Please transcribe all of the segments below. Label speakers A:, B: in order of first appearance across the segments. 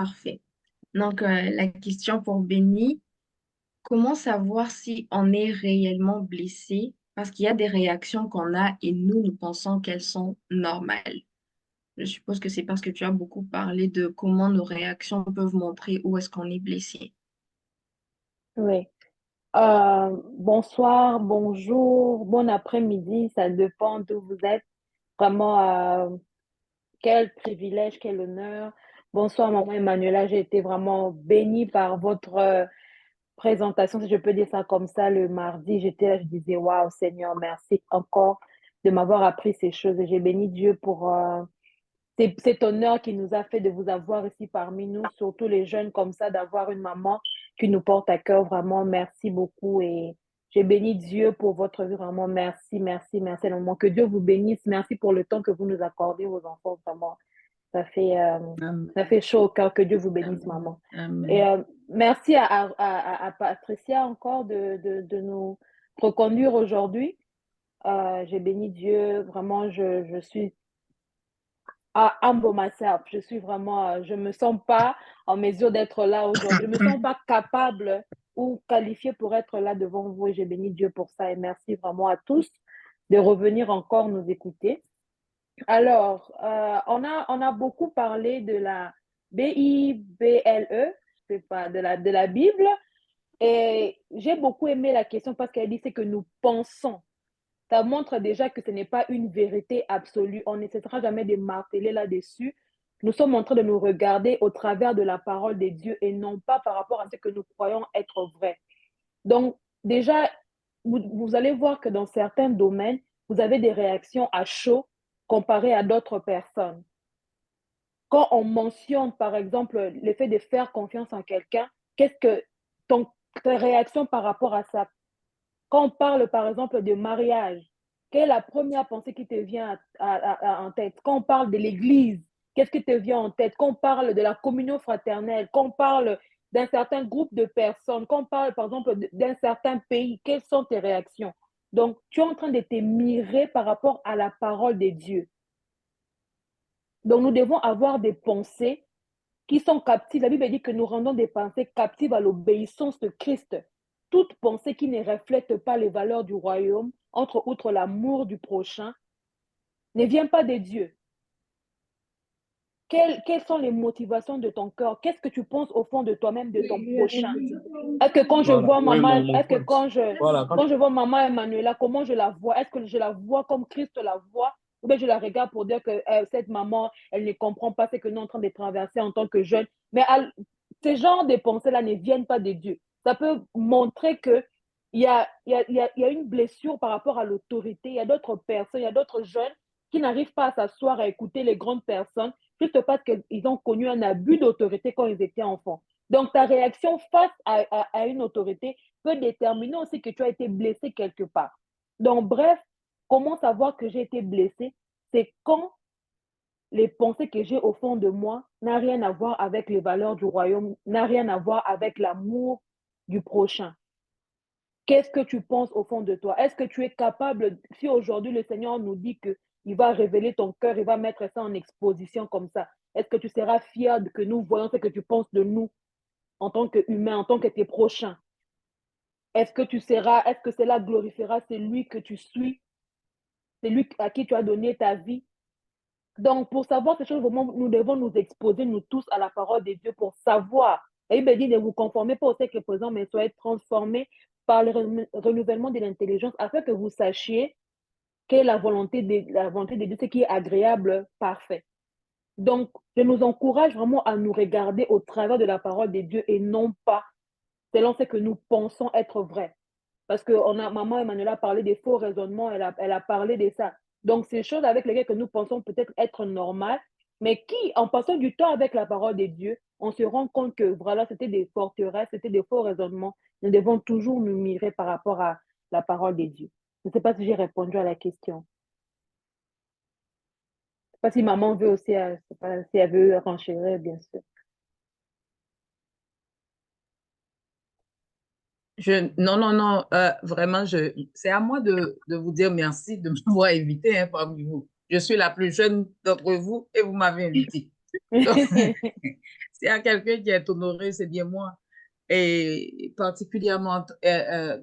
A: Parfait. Donc, la question pour Benny, comment savoir si on est réellement blessé? Parce qu'il y a des réactions qu'on a et nous pensons qu'elles sont normales. Je suppose que c'est parce que tu as beaucoup parlé de comment nos réactions peuvent montrer où est-ce qu'on est blessé.
B: Oui. Bonsoir, bonjour, bon après-midi, ça dépend d'où vous êtes. Vraiment, quel privilège, quel honneur. Bonsoir, maman Emmanuela, j'ai été vraiment bénie par votre présentation, si je peux dire ça comme ça, le mardi. J'étais là, je disais, waouh, Seigneur, merci encore de m'avoir appris ces choses. Et j'ai béni Dieu pour c'est cet honneur qui nous a fait de vous avoir ici parmi nous, surtout les jeunes comme ça, d'avoir une maman qui nous porte à cœur. Vraiment, merci beaucoup. Et j'ai béni Dieu pour votre vie. Vraiment, merci, merci, merci énormément. Que Dieu vous bénisse. Merci pour le temps que vous nous accordez aux enfants. Vraiment, ça fait, euh,
A: Amen.
B: ça fait chaud au cœur. Que Dieu vous bénisse,
A: Amen.
B: maman. Et
A: Amen.
B: merci à Patricia encore de nous reconduire aujourd'hui. J'ai béni Dieu. Vraiment, je suis humble myself. Je suis vraiment, je me sens pas en mesure d'être là aujourd'hui. Je me sens pas capable ou qualifiée pour être là devant vous et j'ai béni Dieu pour ça et merci vraiment à tous de revenir encore nous écouter. Alors, on a beaucoup parlé de la Bible, je sais pas, de la Bible et j'ai beaucoup aimé la question parce qu'elle dit c'est que nous pensons. Ça montre déjà que ce n'est pas une vérité absolue. On n'essaiera jamais de marteler là-dessus. Nous sommes en train de nous regarder au travers de la parole de Dieu et non pas par rapport à ce que nous croyons être vrai. Donc, déjà, vous allez voir que dans certains domaines, vous avez des réactions à chaud comparées à d'autres personnes. Quand on mentionne, par exemple, le fait de faire confiance en quelqu'un, qu'est-ce que ta réaction par rapport à ça? Quand on parle, par exemple, de mariage, quelle est la première pensée qui te vient en tête? Quand on parle de l'Église, qu'est-ce qui te vient en tête? Quand on parle de la communion fraternelle, quand on parle d'un certain groupe de personnes, quand on parle, par exemple, d'un certain pays, quelles sont tes réactions? Donc, tu es en train de te mirer par rapport à la parole de Dieu. Donc, nous devons avoir des pensées qui sont captives. La Bible dit que nous rendons des pensées captives à l'obéissance de Christ. Toute pensée qui ne reflète pas les valeurs du royaume, entre autres l'amour du prochain, ne vient pas de Dieu. Quelles sont les motivations de ton cœur? Qu'est-ce que tu penses au fond de toi-même de ton prochain? Est-ce que quand je
C: Voilà,
B: vois
C: oui,
B: maman,
C: mon
B: est-ce que
C: point. Voilà,
B: quand je vois maman Emmanuela, comment je la vois? Est-ce que je la vois comme Christ la voit? Ou bien je la regarde pour dire que cette maman, elle ne comprend pas ce que nous sommes en train de traverser en tant que jeune. Mais ces genres de pensées-là ne viennent pas de Dieu. Ça peut montrer que il y a une blessure par rapport à l'autorité. Il y a d'autres personnes, il y a d'autres jeunes qui n'arrivent pas à s'asseoir à écouter les grandes personnes juste parce qu'ils ont connu un abus d'autorité quand ils étaient enfants. Donc, ta réaction face à une autorité peut déterminer aussi que tu as été blessé quelque part. Donc, bref, comment savoir que j'ai été blessé? C'est quand les pensées que j'ai au fond de moi n'ont rien à voir avec les valeurs du royaume, n'ont rien à voir avec l'amour du prochain. Qu'est-ce que tu penses au fond de toi? Est-ce que tu es capable, si aujourd'hui le Seigneur nous dit qu'il va révéler ton cœur, il va mettre ça en exposition comme ça, est-ce que tu seras fier que nous voyons ce que tu penses de nous en tant qu'humain, en tant que tes prochains? Est-ce que cela glorifiera celui que tu suis, celui à qui tu as donné ta vie? Donc, pour savoir ces choses, vraiment, nous devons nous exposer, nous tous, à la parole de Dieu pour savoir. Et il me dit, ne vous conformez pas au siècle présent, mais soyez transformés par le renouvellement de l'intelligence afin que vous sachiez quelle est la volonté de Dieu, ce qui est agréable, parfait. Donc, je nous encourage vraiment à nous regarder au travers de la parole de Dieu et non pas selon ce que nous pensons être vrai. Parce que maman Emmanuela a parlé des faux raisonnements, elle a parlé de ça. Donc, c'est des choses avec lesquelles que nous pensons peut-être être normales, mais qui, en passant du temps avec la parole de Dieu, on se rend compte que voilà, c'était des forteresses, c'était des faux raisonnements. Nous devons toujours nous mirer par rapport à la parole de Dieu. Je ne sais pas si j'ai répondu à la question. Je ne sais pas si maman veut aussi, je sais pas si elle veut renchérir, bien sûr.
C: Non, non, non, vraiment, c'est à moi de vous dire merci de m'avoir invité hein, parmi vous. Je suis la plus jeune d'entre vous et vous m'avez invité. Donc, s'il y a quelqu'un qui est honoré, c'est bien moi. Et particulièrement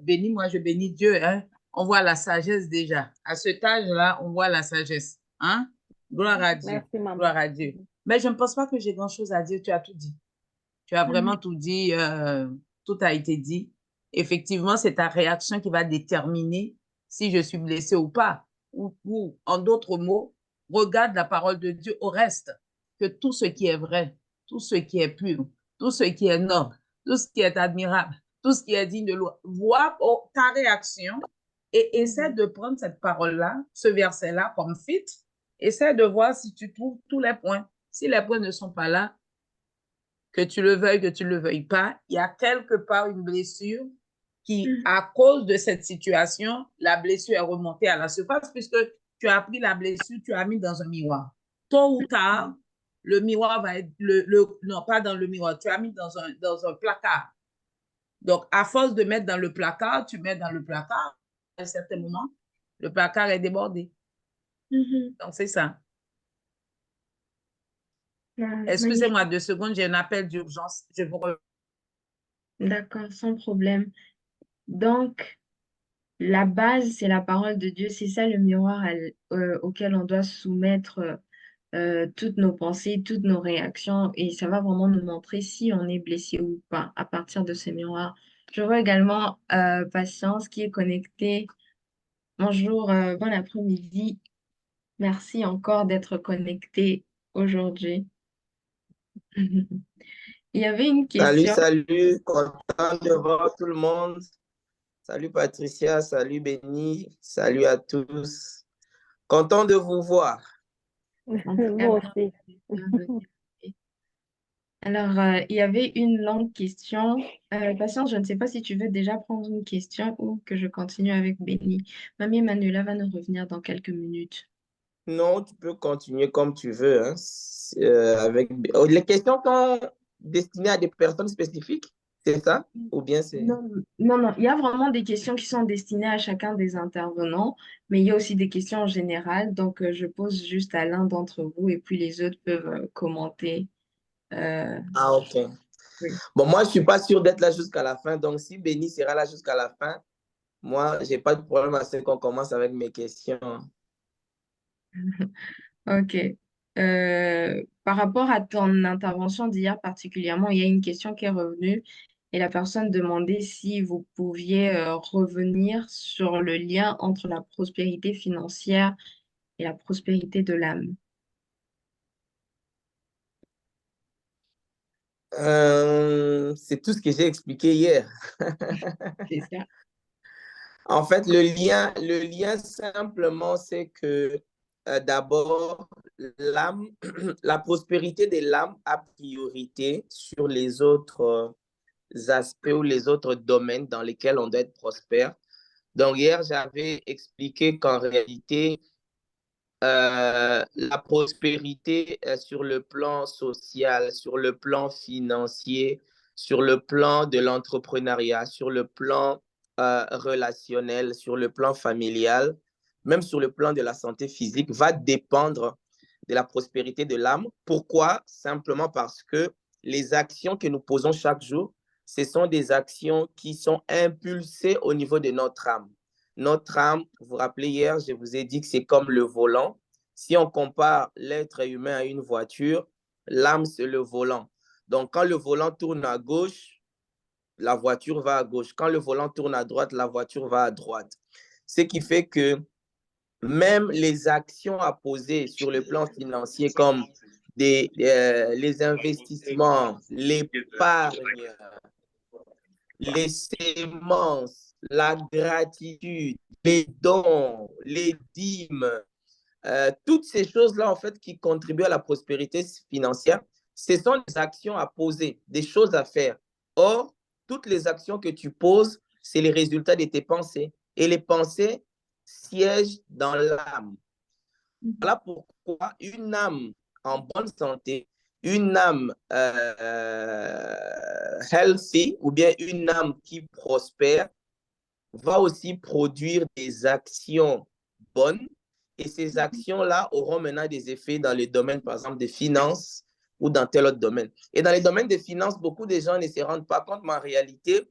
C: béni, moi je bénis Dieu. Hein. On voit la sagesse déjà. À cet âge-là, on voit la sagesse. Hein? Gloire à Dieu.
B: Merci, maman.
C: Gloire à Dieu. Mais je ne pense pas que j'ai grand-chose à dire. Tu as tout dit. Tu as
A: Mhm.
C: vraiment tout dit. Tout a été dit. Effectivement, c'est ta réaction qui va déterminer si je suis blessée ou pas. Ou en d'autres mots, regarde la parole de Dieu au reste. Que tout ce qui est vrai, tout ce qui est pur, tout ce qui est noble, tout ce qui est admirable, tout ce qui est digne de loi, vois ta réaction et essaie de prendre cette parole-là, ce verset-là comme fit. Essaie de voir si tu trouves tous les points. Si les points ne sont pas là, que tu le veuilles, que tu ne le veuilles pas, il y a quelque part une blessure qui,
A: Mhm.
C: à cause de cette situation, la blessure est remontée à la surface puisque tu as pris la blessure, tu as mis dans un miroir. Tôt ou tard, le miroir va être, non, pas dans le miroir, tu as mis dans un placard. Donc, à force de mettre dans le placard, tu mets dans le placard, à un certain moment, le placard est débordé.
A: Mhm.
C: Donc, c'est ça.
A: Magnifique.
C: Excusez-moi 2 secondes, j'ai un appel d'urgence. Je vous remercie.
A: D'accord, sans problème. Donc, la base, c'est la parole de Dieu. C'est ça le miroir auquel on doit soumettre toutes nos pensées, toutes nos réactions. Et ça va vraiment nous montrer si on est blessé ou pas à partir de ce miroir. Je vois également Patience qui est connectée. Bonjour, bon après-midi. Merci encore d'être connectée aujourd'hui. Il y avait une
D: Salut,
A: question.
D: salut, content de voir tout le monde. Salut Patricia, salut Béni, salut à tous. Content de vous voir.
A: En tout cas,
B: Moi aussi.
A: bienvenue. Alors, il y avait une longue question. Patience, je ne sais pas si tu veux déjà prendre une question ou que je continue avec Béni. Mamie Manuela va nous revenir dans quelques minutes.
D: Non, tu peux continuer comme tu veux. Hein. Avec... Oh, les questions sont destinées à des personnes spécifiques, c'est ça? Ou bien c'est...
A: Non, non, non. Il y a vraiment des questions qui sont destinées à chacun des intervenants, mais il y a aussi des questions en général. Donc, je pose juste à l'un d'entre vous et puis les autres peuvent commenter. Euh,
D: Ah, ok.
A: oui.
D: Bon, moi, je ne suis pas sûr d'être là jusqu'à la fin. Donc, si Béni sera là jusqu'à la fin, moi, je n'ai pas de problème à ce qu'on commence avec mes questions.
A: Ok. Par rapport à ton intervention d'hier particulièrement, il y a une question qui est revenue et la personne demandait si vous pouviez revenir sur le lien entre la prospérité financière et la prospérité de l'âme.
D: C'est tout ce que j'ai expliqué hier.
A: C'est ça.
D: En fait, le lien simplement, c'est que d'abord, l'âme, la prospérité de l'âme a priorité sur les autres aspects ou les autres domaines dans lesquels on doit être prospère. Donc, hier, j'avais expliqué qu'en réalité, la prospérité sur le plan social, sur le plan financier, sur le plan de l'entrepreneuriat, sur le plan relationnel, sur le plan familial, même sur le plan de la santé physique, va dépendre de la prospérité de l'âme. Pourquoi? Simplement parce que les actions que nous posons chaque jour, ce sont des actions qui sont impulsées au niveau de notre âme. Notre âme, vous vous rappelez hier, je vous ai dit que c'est comme le volant. Si on compare l'être humain à une voiture, l'âme, c'est le volant. Donc, quand le volant tourne à gauche, la voiture va à gauche. Quand le volant tourne à droite, la voiture va à droite. Ce qui fait que même les actions à poser sur le plan financier, comme les investissements, l'épargne, les sémences, la gratitude, les dons, les dîmes, toutes ces choses-là, en fait, qui contribuent à la prospérité financière, ce sont des actions à poser, des choses à faire. Or, toutes les actions que tu poses, c'est les résultats de tes pensées. Et les pensées siègent dans l'âme. Voilà pourquoi une âme en bonne santé, une âme healthy ou bien une âme qui prospère va aussi produire des actions bonnes et ces actions-là auront maintenant des effets dans le domaine, par exemple, des finances, ou dans tel autre domaine. Et dans les domaines des finances, beaucoup de gens ne se rendent pas compte, mais en réalité,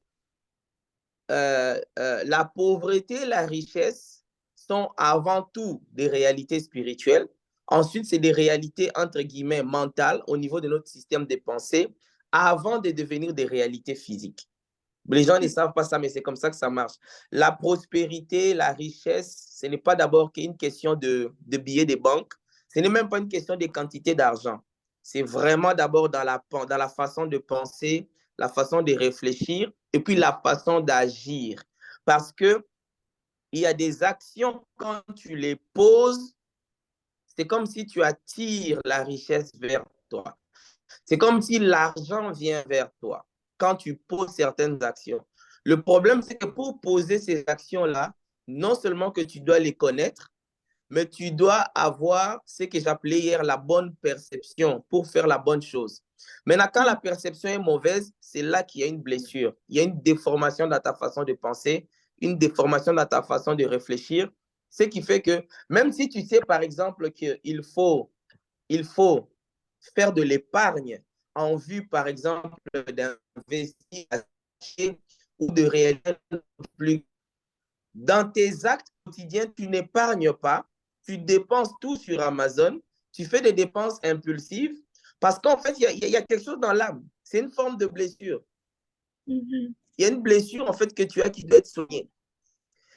D: la pauvreté et la richesse sont avant tout des réalités spirituelles. Ensuite, c'est des réalités, entre guillemets, mentales au niveau de notre système de pensée avant de devenir des réalités physiques. Les gens ne savent pas ça, mais c'est comme ça que ça marche. La prospérité, la richesse, ce n'est pas d'abord qu'une question de billets de banque. Ce n'est même pas une question de quantité d'argent. C'est vraiment d'abord dans la façon de penser, la façon de réfléchir et puis la façon d'agir. Parce qu'il y a des actions, quand tu les poses, c'est comme si tu attires la richesse vers toi. C'est comme si l'argent vient vers toi quand tu poses certaines actions. Le problème, c'est que pour poser ces actions-là, non seulement que tu dois les connaître, mais tu dois avoir ce que j'appelais hier la bonne perception pour faire la bonne chose. Maintenant, quand la perception est mauvaise, c'est là qu'il y a une blessure. Il y a une déformation dans ta façon de penser, une déformation dans ta façon de réfléchir, ce qui fait que même si tu sais, par exemple, qu'il faut faire de l'épargne en vue, par exemple, d'investir ou de réaliser plus. Dans tes actes quotidiens, tu n'épargnes pas, tu dépenses tout sur Amazon, tu fais des dépenses impulsives parce qu'en fait, il y a quelque chose dans l'âme. C'est une forme de blessure. Il y a une blessure, en fait, que tu as qui doit être soignée.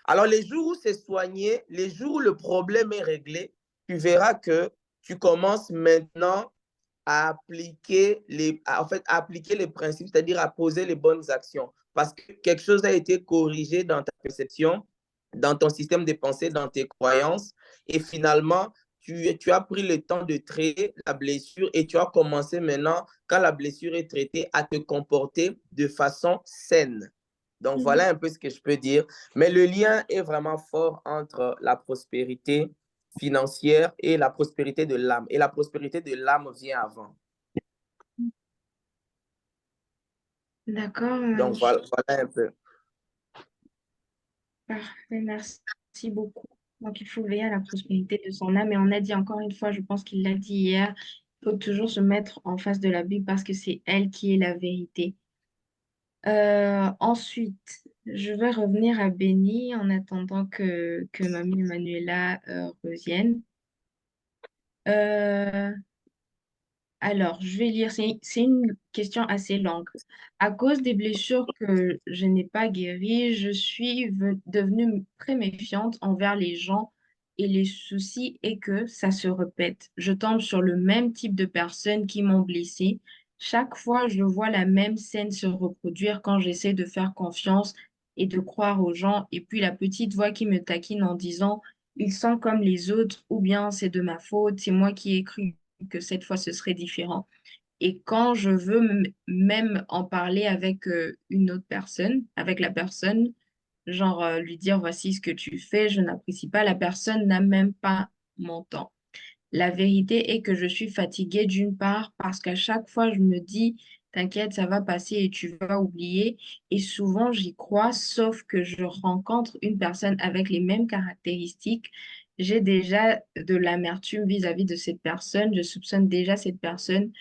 D: Alors, les jours où c'est soigné, les jours où le problème est réglé, tu verras que tu commences maintenant à appliquer les principes, c'est-à-dire à poser les bonnes actions. Parce que quelque chose a été corrigé dans ta perception, dans ton système de pensée, dans tes croyances. Et finalement, tu as pris le temps de traiter la blessure et tu as commencé maintenant, quand la blessure est traitée, à te comporter de façon saine. Donc, voilà un peu ce que je peux dire. Mais le lien est vraiment fort entre la prospérité financière et la prospérité de l'âme. Et la prospérité de l'âme vient avant.
A: D'accord.
D: Donc, voilà un peu.
A: Parfait, merci beaucoup. Donc, il faut veiller à la prospérité de son âme. Et on a dit encore une fois, je pense qu'il l'a dit hier, il faut toujours se mettre en face de la Bible parce que c'est elle qui est la vérité. Ensuite, je vais revenir à Béni en attendant que Mamie Manuela revienne. Euh, alors, je vais lire, c'est une question assez longue. À cause des blessures que je n'ai pas guéries, je suis devenue très méfiante envers les gens et les soucis est que ça se répète. Je tombe sur le même type de personnes qui m'ont blessée. Chaque fois, je vois la même scène se reproduire quand j'essaie de faire confiance et de croire aux gens. Et puis la petite voix qui me taquine en disant, ils sont comme les autres ou bien c'est de ma faute, c'est moi qui ai cru que cette fois ce serait différent. Et quand je veux même en parler avec une autre personne, avec la personne, genre lui dire voici ce que tu fais, je n'apprécie pas, la personne n'a même pas mon temps. La vérité est que je suis fatiguée d'une part parce qu'à chaque fois je me dis t'inquiète, ça va passer et tu vas oublier. Et souvent j'y crois, sauf que je rencontre une personne avec les mêmes caractéristiques. J'ai déjà de l'amertume vis-à-vis de cette personne, je soupçonne déjà cette personne.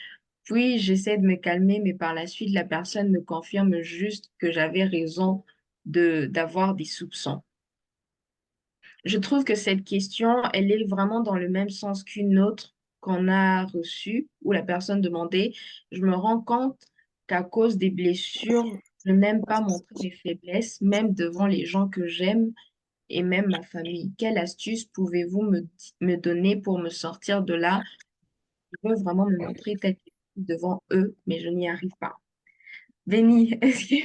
A: Puis j'essaie de me calmer, mais par la suite, la personne me confirme juste que j'avais raison d'avoir des soupçons. Je trouve que cette question, elle est vraiment dans le même sens qu'une autre qu'on a reçue, où la personne demandait, je me rends compte qu'à cause des blessures, je n'aime pas montrer mes faiblesses, même devant les gens que j'aime et même ma famille. Quelle astuce pouvez-vous me donner pour me sortir de là? Je veux vraiment me montrer telle que je suis devant eux, mais je n'y arrive pas. Béni, est-ce que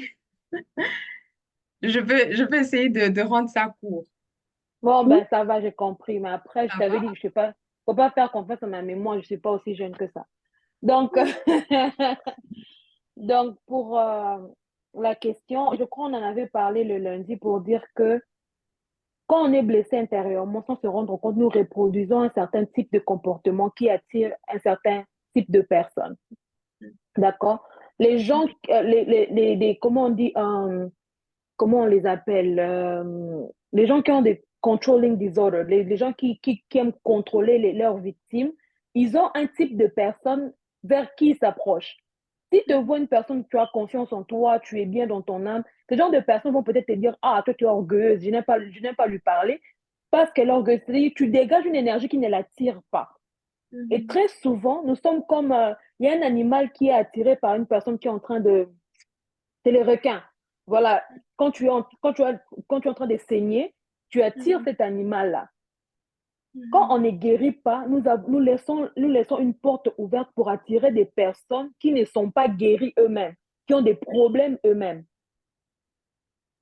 A: je peux essayer de rendre ça court?
B: Bon,
A: Ou
B: ben ça va, j'ai compris. Mais après, je
A: ça
B: t'avais
A: va?
B: dit que je sais pas, faut pas faire confiance à ma mémoire, je ne suis pas aussi jeune que ça. Donc, donc pour la question, je crois qu'on en avait parlé le lundi pour dire que quand on est blessé intérieurement, sans se rendre compte, nous reproduisons un certain type de comportement qui attire un certain type de personnes. D'accord? Les gens, comment on dit, comment on les appelle? Les gens qui ont des controlling disorders, les gens qui aiment contrôler leurs victimes, ils ont un type de personne vers qui il s'approche. Si tu vois une personne, tu as confiance en toi, tu es bien dans ton âme, ce genre de personnes vont peut-être te dire, ah, toi, tu es orgueilleuse, je n'aime pas lui parler, parce qu'elle est orgueilleuse. C'est-à-dire, tu dégages une énergie qui ne l'attire pas. Et très souvent, nous sommes comme, il y a un animal qui est attiré par une personne qui est en train de, c'est les requins. Voilà, quand tu es en train de saigner, tu attires cet animal-là. Quand on ne guérit pas, nous laissons une porte ouverte pour attirer des personnes qui ne sont pas guéries eux-mêmes, qui ont des problèmes eux-mêmes.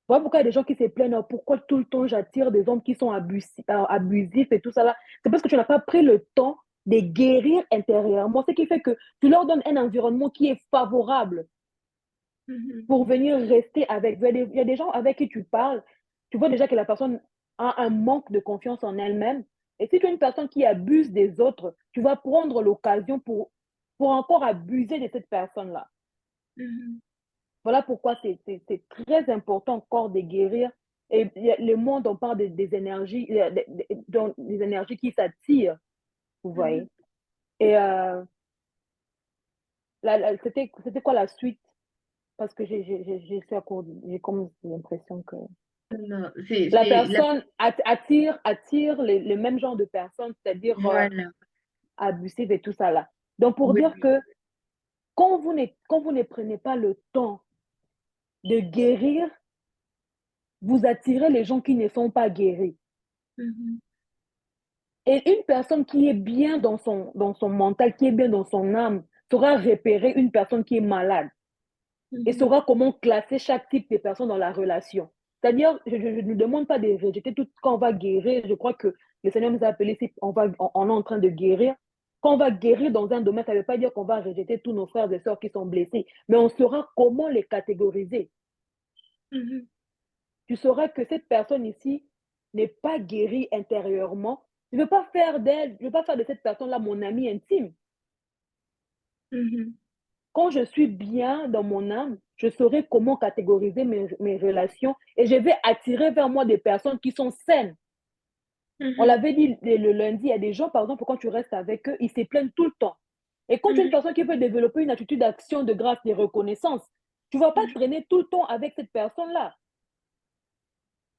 B: Voilà pourquoi il y a des gens qui se plaignent, pourquoi tout le temps j'attire des hommes qui sont abusifs et tout ça là. C'est parce que tu n'as pas pris le temps de guérir intérieurement, ce qui fait que tu leur donnes un environnement qui est favorable pour venir rester avec. Il y a des gens avec qui tu parles, tu vois déjà que la personne a un manque de confiance en elle-même. Et si tu es une personne qui abuse des autres, tu vas prendre l'occasion pour encore abuser de cette personne-là. Voilà pourquoi c'est très important encore de guérir. Et le monde, on parle des énergies, des énergies qui s'attirent, vous voyez. Et c'était quoi la suite? Parce que j'ai comme l'impression que
A: Non,
B: la personne attire le même genre de personnes, c'est-à-dire
A: voilà.
B: abusive et tout ça là. Donc, pour
A: Oui,
B: dire
A: oui.
B: que quand vous ne prenez pas le temps de guérir, vous attirez les gens qui ne sont pas guéris. Et une personne qui est bien dans son mental, qui est bien dans son âme, saura repérer une personne qui est malade et saura comment classer chaque type de personne dans la relation. C'est-à-dire, je ne demande pas de rejeter tout quand on va guérir. Je crois que le Seigneur nous a appelés si on est en train de guérir. Quand on va guérir dans un domaine, ça ne veut pas dire qu'on va rejeter tous nos frères et sœurs qui sont blessés, mais on saura comment les catégoriser. Tu sauras que cette personne ici n'est pas guérie intérieurement. Je ne veux pas faire de cette personne-là mon ami intime. Quand je suis bien dans mon âme, je saurai comment catégoriser mes relations et je vais attirer vers moi des personnes qui sont saines. On l'avait dit le lundi, il y a des gens, par exemple, quand tu restes avec eux, ils se plaignent tout le temps. Et quand tu es une personne qui veut développer une attitude d'action, de grâce, de reconnaissance, tu ne vas pas traîner tout le temps avec cette personne-là.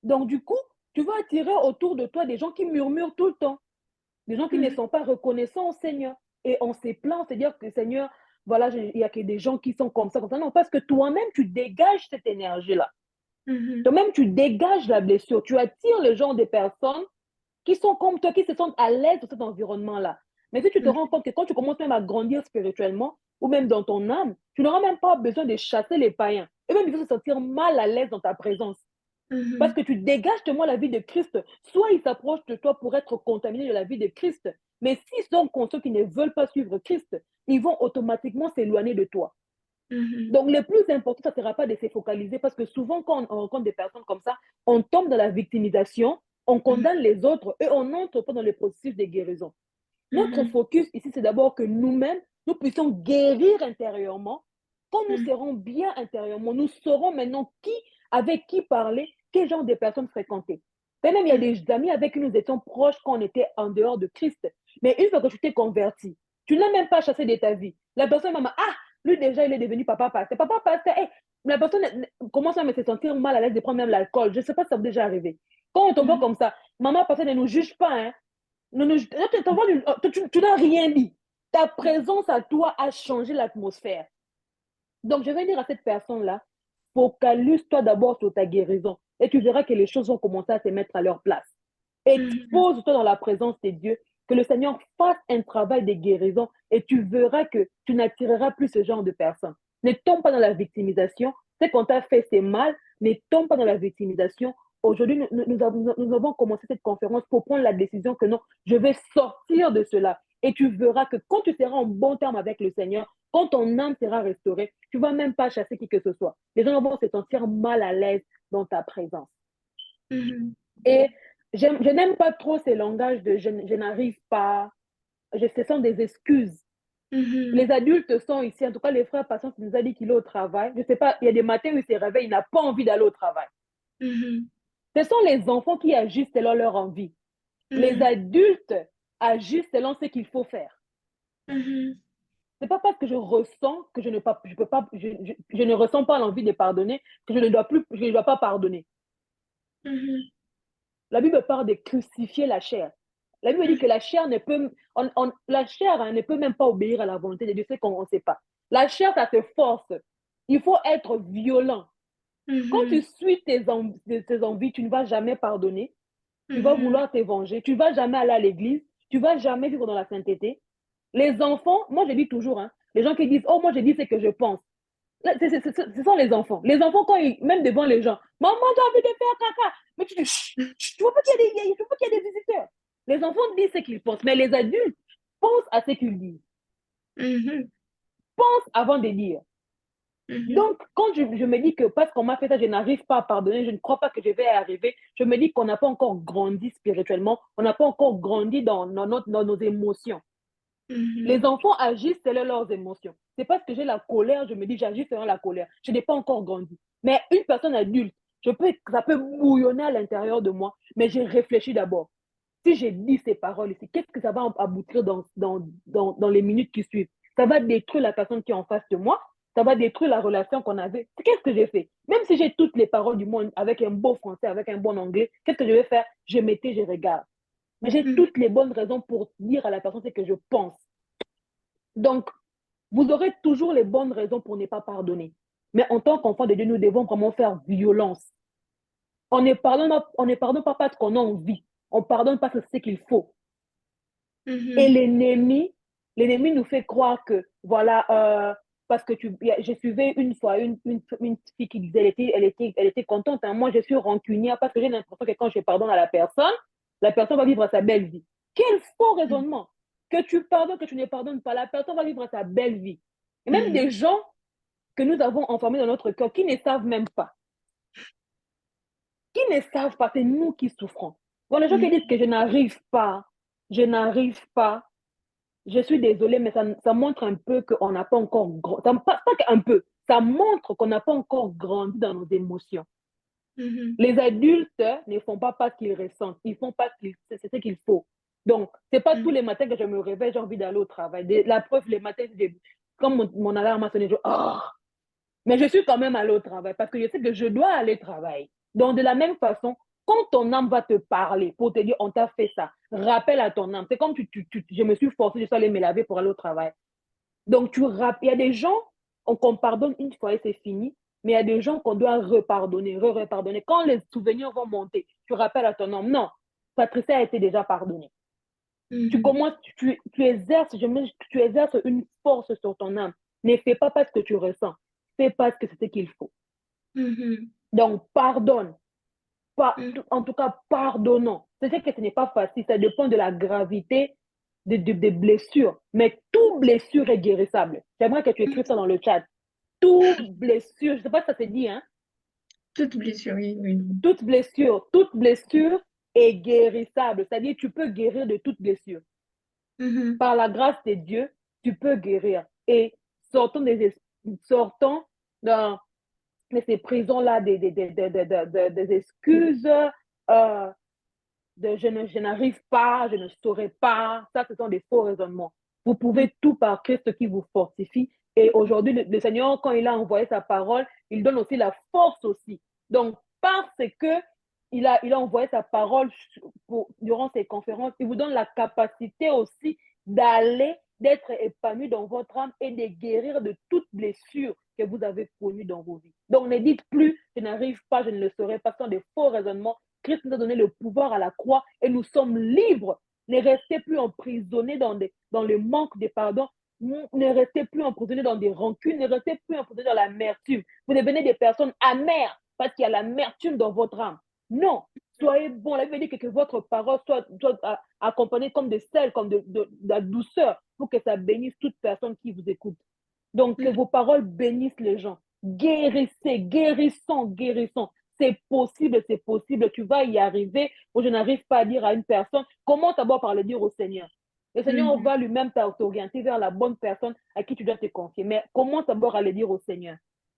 B: Donc, du coup, tu vas attirer autour de toi des gens qui murmurent tout le temps, des gens qui ne sont pas reconnaissants au Seigneur. Et on se plaint, c'est-à-dire que Seigneur, voilà, il y a que des gens qui sont comme ça, comme ça. Non, parce que toi-même, tu dégages cette énergie-là. Toi-même, tu dégages la blessure. Tu attires le genre de personnes qui sont comme toi, qui se sentent à l'aise dans cet environnement-là. Mais si tu te rends compte que quand tu commences même à grandir spirituellement, ou même dans ton âme, tu n'auras même pas besoin de chasser les païens. Et même, ils vont se sentir mal à l'aise dans ta présence. Parce que tu dégages de moi la vie de Christ. Soit ils s'approchent de toi pour être contaminés de la vie de Christ. Mais s'ils sont conscients qu'ils ne veulent pas suivre Christ, ils vont automatiquement s'éloigner de toi. Donc, le plus important, ça ne sera pas de se focaliser parce que souvent, quand on rencontre des personnes comme ça, on tombe dans la victimisation, on condamne les autres et on n'entre pas dans le processus de guérison. Notre focus ici, c'est d'abord que nous-mêmes, nous puissions guérir intérieurement. Quand nous serons bien intérieurement, nous saurons maintenant avec qui parler, quel genre de personnes fréquenter. Même il y a des amis avec qui nous étions proches quand on était en dehors de Christ. Mais une fois que tu t'es converti, tu n'as même pas chassé de ta vie. La personne m'a dit, ah, lui déjà, il est devenu papa pasteur. Papa pasteur, hey, la personne commence à me sentir mal à l'aise de prendre même l'alcool. Je ne sais pas si ça m'est déjà arrivé. Quand on te voit comme ça, maman pasteur ne nous juge pas. Hein. Tu n'as rien dit. Ta présence à toi a changé l'atmosphère. Donc, je vais dire à cette personne-là, focalise-toi d'abord sur ta guérison et tu verras que les choses vont commencer à se mettre à leur place. Expose-toi dans la présence de Dieu, que le Seigneur fasse un travail de guérison et tu verras que tu n'attireras plus ce genre de personnes. Ne tombe pas dans la victimisation. Ce qu'on t'a fait, c'est mal. Ne tombe pas dans la victimisation. Aujourd'hui, nous avons commencé cette conférence pour prendre la décision que non, je vais sortir de cela. Et tu verras que quand tu seras en bon terme avec le Seigneur, quand ton âme sera restaurée, tu ne vas même pas chasser qui que ce soit. Les gens vont se sentir mal à l'aise dans ta présence. Et je n'aime pas trop ces langages de je n'arrive pas, ce sont des excuses. Les adultes sont ici, en tout cas les frères Patience nous a dit qu'il est au travail. Je ne sais pas, il y a des matins où il se réveille, il n'a pas envie d'aller au travail. Ce sont les enfants qui agissent selon leur envie. Les adultes agissent selon ce qu'il faut faire. C'est pas parce que je ressens que je peux pas, je ne ressens pas l'envie de pardonner que je ne dois pas pardonner.
A: Mhm.
B: La Bible parle de crucifier la chair. La Bible dit que la chair ne peut, la chair hein, ne peut même pas obéir à la volonté de Dieu, c'est qu'on ne sait pas. La chair, ça te force. Il faut être violent. Quand tu
A: Mhm.
B: suis tes envies, tu ne vas jamais pardonner. Tu vas
A: Mhm.
B: vouloir te venger. Tu ne vas jamais aller à l'église. Tu ne vas jamais vivre dans la sainteté. Les enfants, moi je dis toujours, hein, les gens qui disent, oh, moi je dis ce que je pense. Là, ce sont les enfants. Les enfants, même devant les gens, maman, j'ai envie de faire caca. Mais tu dis, chut, chut, tu vois pas tu vois pas qu'il y a des visiteurs. Les enfants disent ce qu'ils pensent, mais les adultes pensent à ce qu'ils disent.
A: Mhm.
B: Pensent avant de dire.
A: Mhm.
B: Donc, quand je me dis que parce qu'on m'a fait ça, je n'arrive pas à pardonner, je ne crois pas que je vais y arriver, je me dis qu'on n'a pas encore grandi spirituellement, on n'a pas encore grandi dans nos émotions.
A: Mhm.
B: Les enfants agissent selon leurs émotions. C'est parce que j'ai la colère, je me dis j'agis selon la colère. Je n'ai pas encore grandi. Mais une personne adulte, ça peut bouillonner à l'intérieur de moi, mais j'ai réfléchi d'abord. Si j'ai dit ces paroles ici, qu'est-ce que ça va aboutir dans les minutes qui suivent? Ça va détruire la personne qui est en face de moi, ça va détruire la relation qu'on avait. Qu'est-ce que j'ai fait? Même si j'ai toutes les paroles du monde avec un beau français, avec un bon anglais, qu'est-ce que je vais faire? Je m'étais, je regarde. Mais j'ai
A: Mhm.
B: toutes les bonnes raisons pour dire à la personne ce que je pense. Donc, vous aurez toujours les bonnes raisons pour ne pas pardonner. Mais en tant qu'enfant de Dieu, nous devons vraiment faire violence. On ne pardonne pas parce qu'on a envie. On pardonne parce que c'est ce qu'il faut. Et
A: Mhm.
B: l'ennemi nous fait croire que, voilà, parce que je suivais une fois une fille qui disait, elle était contente. Hein. Moi, je suis rancunière parce que j'ai l'impression que quand je pardonne à la personne va vivre sa belle vie. Quel faux raisonnement! Que tu pardonnes, que tu ne pardonnes pas, la personne va vivre sa belle vie. Et même
A: Mhm.
B: des gens que nous avons enfermés dans notre cœur qui ne savent même pas, c'est nous qui souffrons. Bon, les gens qui
A: Mhm.
B: disent que je n'arrive pas, je suis désolée, mais ça montre un peu qu'on n'a pas encore grandi. Pas qu'un peu, ça montre qu'on n'a pas encore grandi dans nos émotions.
A: Mhm.
B: Les adultes ne font pas ce qu'ils ressentent, ils font pas c'est ce qu'il faut. Donc, c'est pas tous
A: Mhm.
B: les matins que je me réveille, j'ai envie d'aller au travail. La preuve, les matins, comme mon alarme a sonné, mais je suis quand même allée au travail parce que je sais que je dois aller travailler. Donc, de la même façon, quand ton âme va te parler pour te dire on t'a fait ça, rappelle à ton âme. C'est comme je me suis forcée, je suis allée me laver pour aller au travail. Donc, il y a des gens qu'on pardonne une fois et c'est fini, mais il y a des gens qu'on doit repardonner, repardonner. Quand les souvenirs vont monter, tu rappelles à ton âme, non, Patricia a été déjà pardonnée. Tu
A: Mhm.
B: commences, tu exerces une force sur ton âme. Ne fais pas parce que tu ressens, fais parce que c'est ce qu'il faut.
A: Mhm.
B: Donc, pardonne.
A: Mhm.
B: En tout cas, pardonnons. C'est vrai que ce n'est pas facile, ça dépend de la gravité des blessures. Mais toute blessure est guérissable. J'aimerais que tu écrives ça dans le chat. Toute blessure, je ne sais pas si ça te dit, hein?
A: Toute blessure, oui, oui.
B: Toute blessure est guérissable. C'est-à-dire, tu peux guérir de toute blessure.
A: Mhm.
B: Par la grâce de Dieu, tu peux guérir. Et sortons, sortons dans ces prisons-là des excuses, je n'arrive pas, je ne saurais pas. Ça, ce sont des faux raisonnements. Vous
A: Mhm.
B: pouvez tout par Christ qui vous fortifie. Et aujourd'hui, le Seigneur, quand il a envoyé sa parole, il donne aussi la force aussi. Donc, parce que il a envoyé sa parole durant ces conférences, il vous donne la capacité aussi d'être épanoui dans votre âme et de guérir de toute blessure que vous avez connue dans vos vies. Donc, ne dites plus, je n'arrive pas, je ne le saurais pas, ce sont des faux raisonnements. Christ nous a donné le pouvoir à la croix et nous sommes libres. Ne restez plus emprisonnés dans le manque de pardon. Ne restez plus emprisonnés dans des rancunes. Ne restez plus emprisonnés dans l'amertume. Vous devenez des personnes amères parce qu'il y a l'amertume dans votre âme. Non. Soyez bon. La Bible dit que votre parole soit accompagnée comme de sel, comme de la douceur pour que ça bénisse toute personne qui vous écoute. Donc, que
A: Mhm.
B: vos paroles bénissent les gens. Guérissez, guérissons, guérissons. C'est possible, c'est possible. Tu vas y arriver. Ou je n'arrive pas à dire à une personne, commence d'abord par le dire au Seigneur. Le Seigneur
A: Mhm.
B: va lui-même t'orienter vers la bonne personne à qui tu dois te confier. Mais commence d'abord à le dire au Seigneur.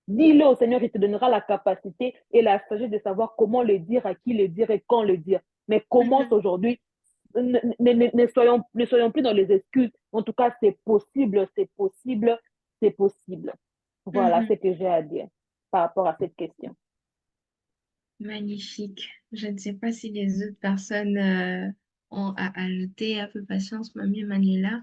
B: Dis-le au Seigneur, il te donnera la capacité et la sagesse de savoir comment le dire, à qui le dire et quand le dire. Mais commence
A: Mhm.
B: aujourd'hui. ne soyons plus dans les excuses. En tout cas, c'est possible, c'est possible, c'est possible. Voilà ce
A: Mhm.
B: que j'ai à dire par rapport à cette question.
A: Magnifique. Je ne sais pas si les autres personnes ont à ajouter. Un peu patience, mamie Manila.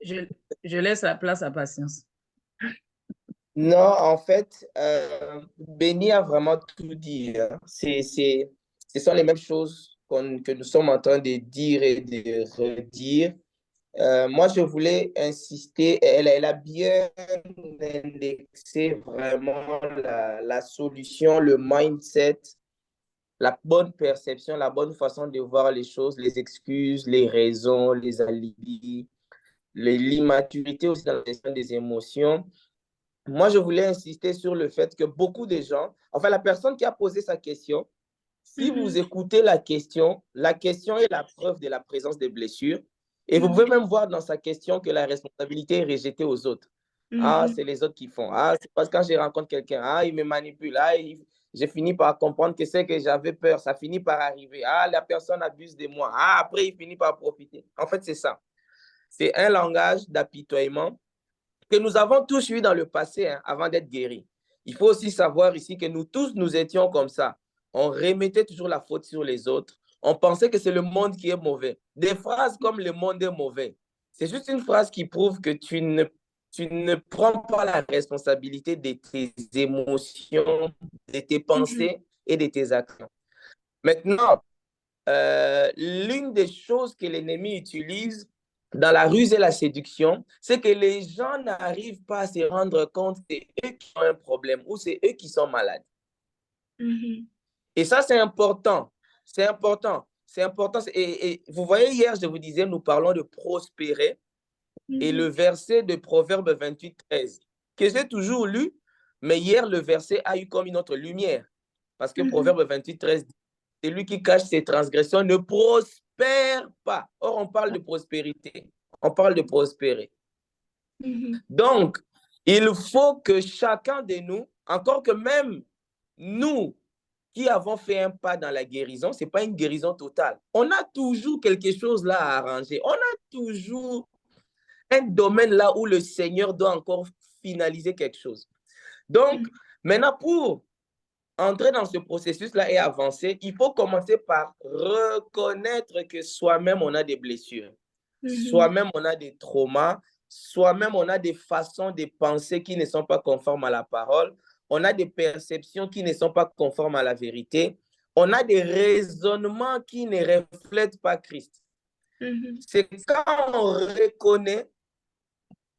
C: Je, je laisse la place à Patience.
D: Non, en fait, Benny a vraiment tout dit, hein. Ce sont les mêmes choses que nous sommes en train de dire et de redire. Moi, je voulais insister, elle a bien indexé vraiment la solution, le mindset, la bonne perception, la bonne façon de voir les choses, les excuses, les raisons, les alibis, l'immaturité aussi dans la gestion des émotions. Moi, je voulais insister sur le fait que beaucoup de gens, enfin, la personne qui a posé sa question, si vous
A: Mhm.
D: écoutez la question est la preuve de la présence des blessures. Et vous pouvez
A: Mhm.
D: même voir dans sa question que la responsabilité est rejetée aux autres. Ah,
A: Mhm.
D: c'est les autres qui font. Ah, c'est parce que quand je rencontre quelqu'un, ah, il me manipule. Ah, j'ai fini par comprendre que c'est que j'avais peur. Ça finit par arriver. Ah, la personne abuse de moi. Ah, après, il finit par profiter. En fait, c'est ça. C'est un langage d'apitoiement que nous avons tous eu dans le passé, hein, avant d'être guéris. Il faut aussi savoir ici que nous tous, nous étions comme ça. On remettait toujours la faute sur les autres. On pensait que c'est le monde qui est mauvais. Des phrases comme le monde est mauvais, c'est juste une phrase qui prouve que tu ne prends pas la responsabilité de tes émotions, de tes
A: Mhm.
D: pensées et de tes actions. Maintenant, l'une des choses que l'ennemi utilise dans la ruse et la séduction, c'est que les gens n'arrivent pas à se rendre compte que c'est eux qui ont un problème ou c'est eux qui sont malades.
A: Mhm.
D: Et ça, c'est important. C'est important. C'est important. Et vous voyez, hier, je vous disais, nous parlons de prospérer. Et le
A: Mhm.
D: verset de Proverbe 28, 13, que j'ai toujours lu, mais hier, le verset a eu comme une autre lumière. Parce que
A: Mhm.
D: Proverbe 28, 13 dit, celui qui cache ses transgressions ne prospère pas. Or, on parle de prospérité. On parle de prospérer.
A: Mhm.
D: Donc, il faut que chacun de nous, encore que même nous qui avons fait un pas dans la guérison, ce n'est pas une guérison totale. On a toujours quelque chose là à arranger. On a toujours un domaine là où le Seigneur doit encore finaliser quelque chose. Donc,
A: Mhm.
D: maintenant, pour entrer dans ce processus-là et avancer, il faut commencer par reconnaître que soi-même, on a des blessures.
A: Mhm.
D: Soi-même, on a des traumas. Soi-même, on a des façons de penser qui ne sont pas conformes à la parole. On a des perceptions qui ne sont pas conformes à la vérité. On a des raisonnements qui ne reflètent pas Christ.
A: Mhm.
D: C'est quand on reconnaît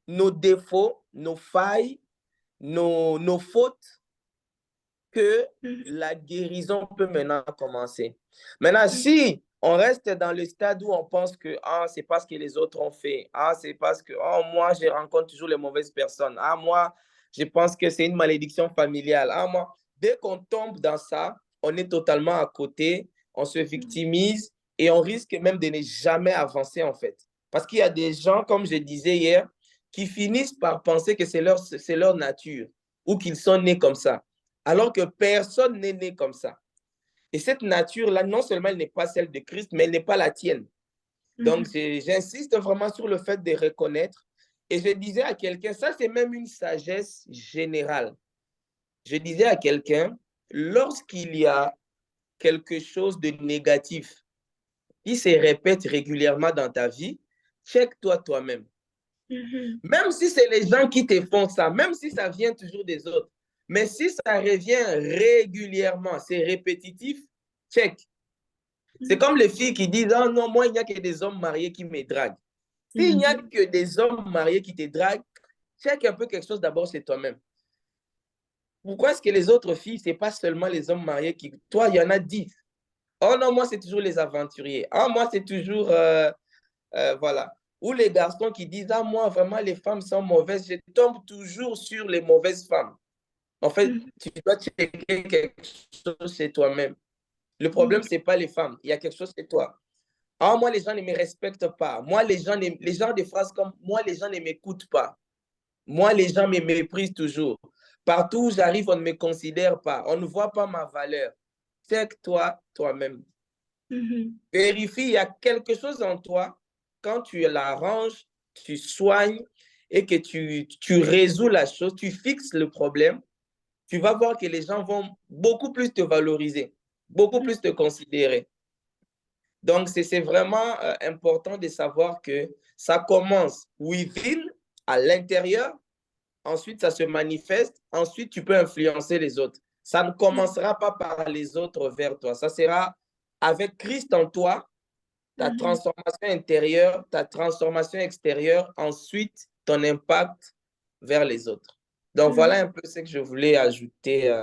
D: nos défauts, nos failles, nos fautes, que
A: Mhm.
D: la guérison peut maintenant commencer. Maintenant, si on reste dans le stade où on pense que ah, c'est parce que les autres ont fait, ah, c'est parce que oh, moi, je rencontre toujours les mauvaises personnes, ah, moi, je pense que c'est une malédiction familiale, ah, moi, dès qu'on tombe dans ça, on est totalement à côté, on se
A: Mhm.
D: victimise et on risque même de ne jamais avancer en fait. Parce qu'il y a des gens, comme je disais hier, qui finissent par penser que c'est leur nature ou qu'ils sont nés comme ça, alors que personne n'est né comme ça. Et cette nature-là, non seulement elle n'est pas celle de Christ, mais elle n'est pas la tienne. Donc,
A: Mhm.
D: j'insiste vraiment sur le fait de reconnaître. Et je disais à quelqu'un, ça c'est même une sagesse générale. Je disais à quelqu'un, lorsqu'il y a quelque chose de négatif qui se répète régulièrement dans ta vie, check-toi toi-même.
A: Mhm.
D: Même si c'est les gens qui te font ça, même si ça vient toujours des autres, mais si ça revient régulièrement, c'est répétitif, check. C'est
A: Mhm.
D: comme les filles qui disent, ah non, moi, il n'y a que des hommes mariés qui me draguent. S'il n'y a
A: Mhm.
D: que des hommes mariés qui te draguent, check un peu quelque chose d'abord chez toi-même. Pourquoi est-ce que les autres filles, ce n'est pas seulement les hommes mariés qui... Toi, il y en a 10. Oh non, moi, c'est toujours les aventuriers. Ah, moi, c'est toujours... voilà. Ou les garçons qui disent, ah, moi, vraiment, les femmes sont mauvaises. Je tombe toujours sur les mauvaises femmes. En fait,
A: Mhm.
D: tu dois checker quelque chose chez toi-même. Le problème,
A: Mhm.
D: ce n'est pas les femmes. Il y a quelque chose chez toi. Ah, moi, les gens ne me respectent pas. Moi, les gens des phrases comme moi, les gens ne m'écoutent pas. Moi, les gens me méprisent toujours. Partout où j'arrive, on ne me considère pas. On ne voit pas ma valeur. Check-toi toi-même. Vérifie, il y a quelque chose en toi. Quand tu l'arranges, tu soignes et que tu résous la chose, tu fixes le problème, tu vas voir que les gens vont beaucoup plus te valoriser, beaucoup plus te considérer. Donc, c'est vraiment important de savoir que ça commence within, à l'intérieur, ensuite ça se manifeste, ensuite tu peux influencer les autres. Ça ne commencera pas par les autres vers toi, ça sera avec Christ en toi, ta transformation intérieure, ta transformation extérieure, ensuite ton impact vers les autres. Donc, voilà un peu ce que je voulais ajouter.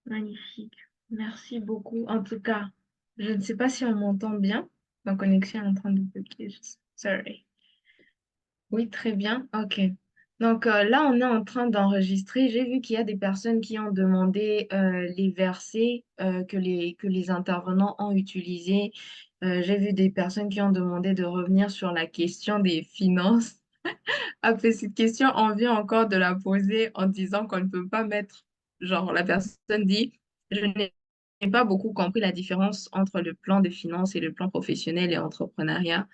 A: Magnifique. Merci beaucoup. En tout cas, je ne sais pas si on m'entend bien. Ma connexion est en train de bloquer. Sorry. Oui, très bien. OK. Donc là, on est en train d'enregistrer. J'ai vu qu'il y a des personnes qui ont demandé les versets que les intervenants ont utilisés. J'ai vu des personnes qui ont demandé de revenir sur la question des finances. Après cette question, on vient encore de la poser en disant qu'on ne peut pas mettre, genre la personne dit, je n'ai pas beaucoup compris la différence entre le plan de finances et le plan professionnel et entrepreneuriat.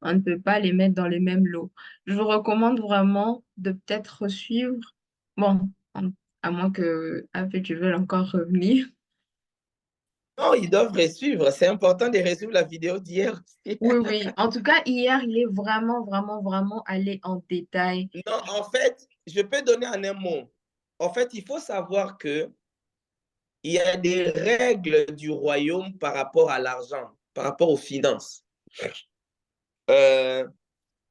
A: On ne peut pas les mettre dans le même lot. Je vous recommande vraiment de peut-être suivre, bon, à moins que après tu veuilles encore revenir.
D: Non, ils doivent suivre. C'est important de résumer la vidéo d'hier.
A: Oui, oui. En tout cas, hier, il est vraiment, vraiment, vraiment allé en détail.
D: Non, en fait, je peux donner en un mot. En fait, il faut savoir que il y a des règles du royaume par rapport à l'argent, par rapport aux finances. Euh,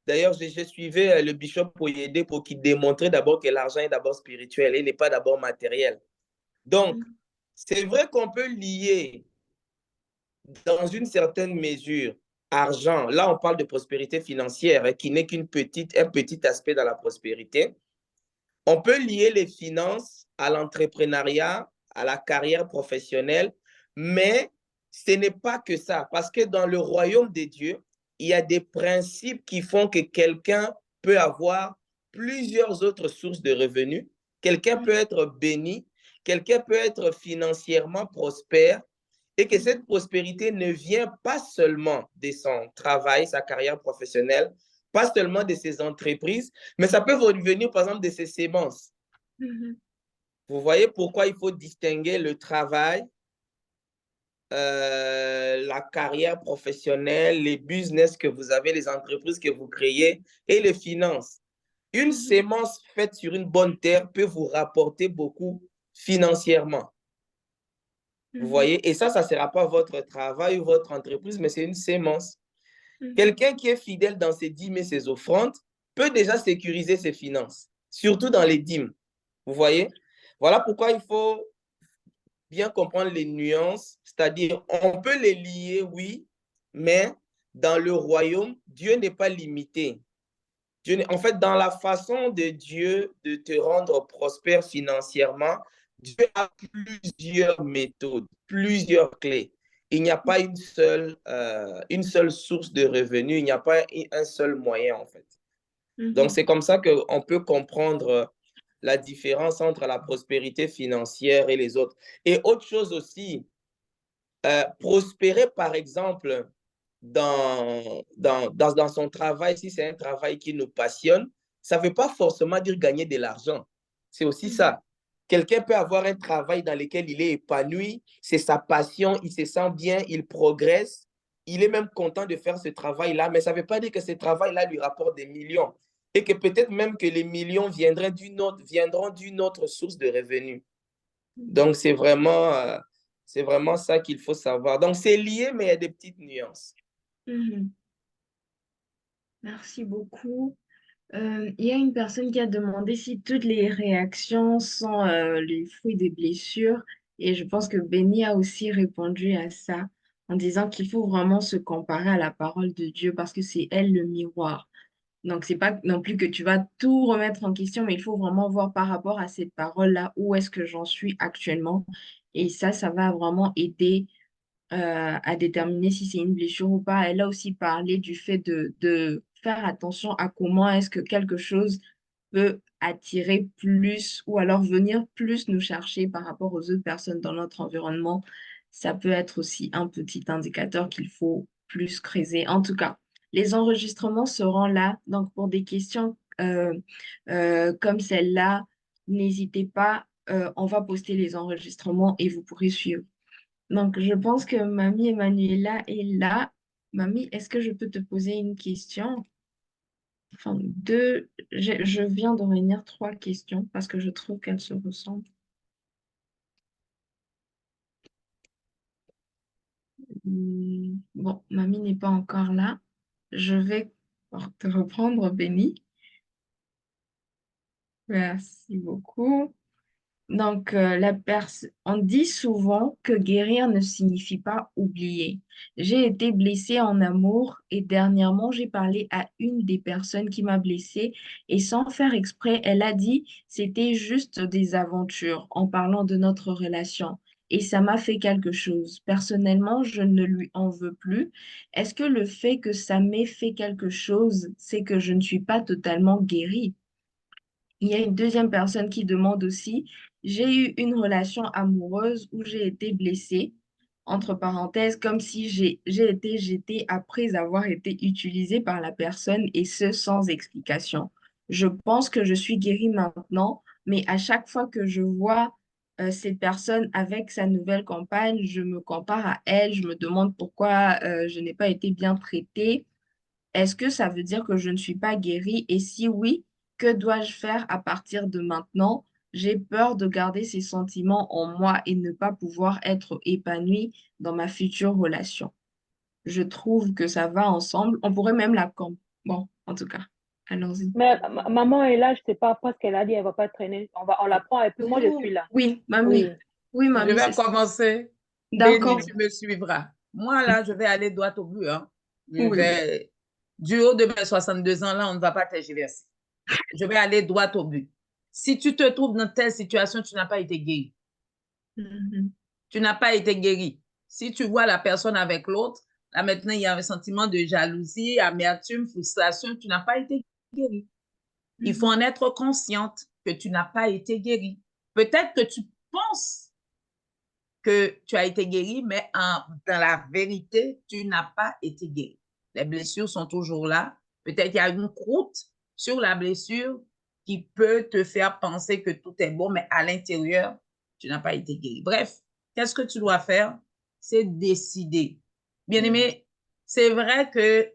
D: D'ailleurs, je suivais le bishop Oyede pour qu'il démontrait d'abord que l'argent est d'abord spirituel et n'est pas d'abord matériel. Donc, c'est vrai qu'on peut lier dans une certaine mesure argent. Là, on parle de prospérité financière, qui n'est un petit aspect dans la prospérité. On peut lier les finances à l'entrepreneuriat, à la carrière professionnelle, mais ce n'est pas que ça, parce que dans le royaume de Dieu, il y a des principes qui font que quelqu'un peut avoir plusieurs autres sources de revenus, quelqu'un peut être béni, quelqu'un peut être financièrement prospère, et que cette prospérité ne vient pas seulement de son travail, sa carrière professionnelle, pas seulement de ses entreprises, mais ça peut venir, par exemple, de ses sémences. Vous voyez pourquoi il faut distinguer le travail, la carrière professionnelle, les business que vous avez, les entreprises que vous créez et les finances. Une sémence faite sur une bonne terre peut vous rapporter beaucoup financièrement. Vous voyez, et ça ne sera pas votre travail ou votre entreprise, mais c'est une sémence. Quelqu'un qui est fidèle dans ses dîmes et ses offrandes peut déjà sécuriser ses finances, surtout dans les dîmes. Vous voyez? Voilà pourquoi il faut bien comprendre les nuances, c'est-à-dire on peut les lier, oui, mais dans le royaume, Dieu n'est pas limité. En fait, dans la façon de Dieu de te rendre prospère financièrement, Dieu a plusieurs méthodes, plusieurs clés. Il n'y a pas une seule source de revenus, il n'y a pas un seul moyen, en fait. Donc, c'est comme ça qu'on peut comprendre la différence entre la prospérité financière et les autres. Et autre chose aussi, prospérer, par exemple, dans son travail, si c'est un travail qui nous passionne, ça ne veut pas forcément dire gagner de l'argent. C'est aussi ça. Quelqu'un peut avoir un travail dans lequel il est épanoui, c'est sa passion, il se sent bien, il progresse, il est même content de faire ce travail-là, mais ça ne veut pas dire que ce travail-là lui rapporte des millions et que peut-être même que les millions viendront d'une autre source de revenus. Donc, c'est vraiment ça qu'il faut savoir. Donc, c'est lié, mais il y a des petites nuances.
A: Merci beaucoup. Il y a une personne qui a demandé si toutes les réactions sont les fruits des blessures. Et je pense que Benny a aussi répondu à ça en disant qu'il faut vraiment se comparer à la parole de Dieu parce que c'est elle le miroir. Donc, c'est pas non plus que tu vas tout remettre en question, mais il faut vraiment voir par rapport à cette parole-là où est-ce que j'en suis actuellement. Et ça va vraiment aider à déterminer si c'est une blessure ou pas. Elle a aussi parlé du fait de faire attention à comment est-ce que quelque chose peut attirer plus ou alors venir plus nous chercher par rapport aux autres personnes dans notre environnement. Ça peut être aussi un petit indicateur qu'il faut plus creuser. En tout cas, les enregistrements seront là. Donc, pour des questions comme celle-là, n'hésitez pas. On va poster les enregistrements et vous pourrez suivre. Donc, je pense que Mamie Emanuela est là. Mamie, est-ce que je peux te poser une question? Enfin, deux, je viens de réunir trois questions parce que je trouve qu'elles se ressemblent. Bon, Mamie n'est pas encore là. Je vais te reprendre, Béni. Merci beaucoup. Donc, on dit souvent que guérir ne signifie pas oublier. J'ai été blessée en amour et dernièrement, j'ai parlé à une des personnes qui m'a blessée et sans faire exprès, elle a dit c'était juste des aventures en parlant de notre relation. Et ça m'a fait quelque chose. Personnellement, je ne lui en veux plus. Est-ce que le fait que ça m'ait fait quelque chose, c'est que je ne suis pas totalement guérie? Il y a une deuxième personne qui demande aussi, j'ai eu une relation amoureuse où j'ai été blessée, entre parenthèses, comme si j'ai été jetée après avoir été utilisée par la personne et ce sans explication. Je pense que je suis guérie maintenant, mais à chaque fois que je vois cette personne avec sa nouvelle compagne, je me compare à elle, je me demande pourquoi je n'ai pas été bien traitée. Est-ce que ça veut dire que je ne suis pas guérie? Et si oui, que dois-je faire à partir de maintenant? J'ai peur de garder ces sentiments en moi et ne pas pouvoir être épanouie dans ma future relation. Je trouve que ça va ensemble. On pourrait même la com. Bon, en tout cas, allons-y.
B: Mais maman est là, je sais pas ce qu'elle a dit, elle va pas traîner. On la prend et puis moi je
A: Oh,
B: suis là.
A: oui, mamie.
B: Oui.
A: Oui,
C: Je
A: mamie, c'est
C: vais
A: ça.
C: commencer. Béni,
A: D'accord.
C: tu me suivras. Moi, là, je vais aller droit au but. Hein. Je
A: Oui.
C: vais, du haut de mes 62 ans, là, on ne va pas tergiverser. Je vais aller droit au but. Si tu te trouves dans telle situation, tu n'as pas été guéri.
A: Mhm.
C: Tu n'as pas été guéri. Si tu vois la personne avec l'autre, là maintenant, il y a un sentiment de jalousie, amertume, frustration, tu n'as pas été guéri. Il faut
A: Mhm.
C: en être consciente que tu n'as pas été guéri. Peut-être que tu penses que tu as été guéri, mais dans la vérité, tu n'as pas été guéri. Les blessures sont toujours là. Peut-être qu'il y a une croûte sur la blessure qui peut te faire penser que tout est bon, mais à l'intérieur, tu n'as pas été guéri. Bref, qu'est-ce que tu dois faire? C'est décider. Bien
A: Mhm.
C: aimé, c'est vrai que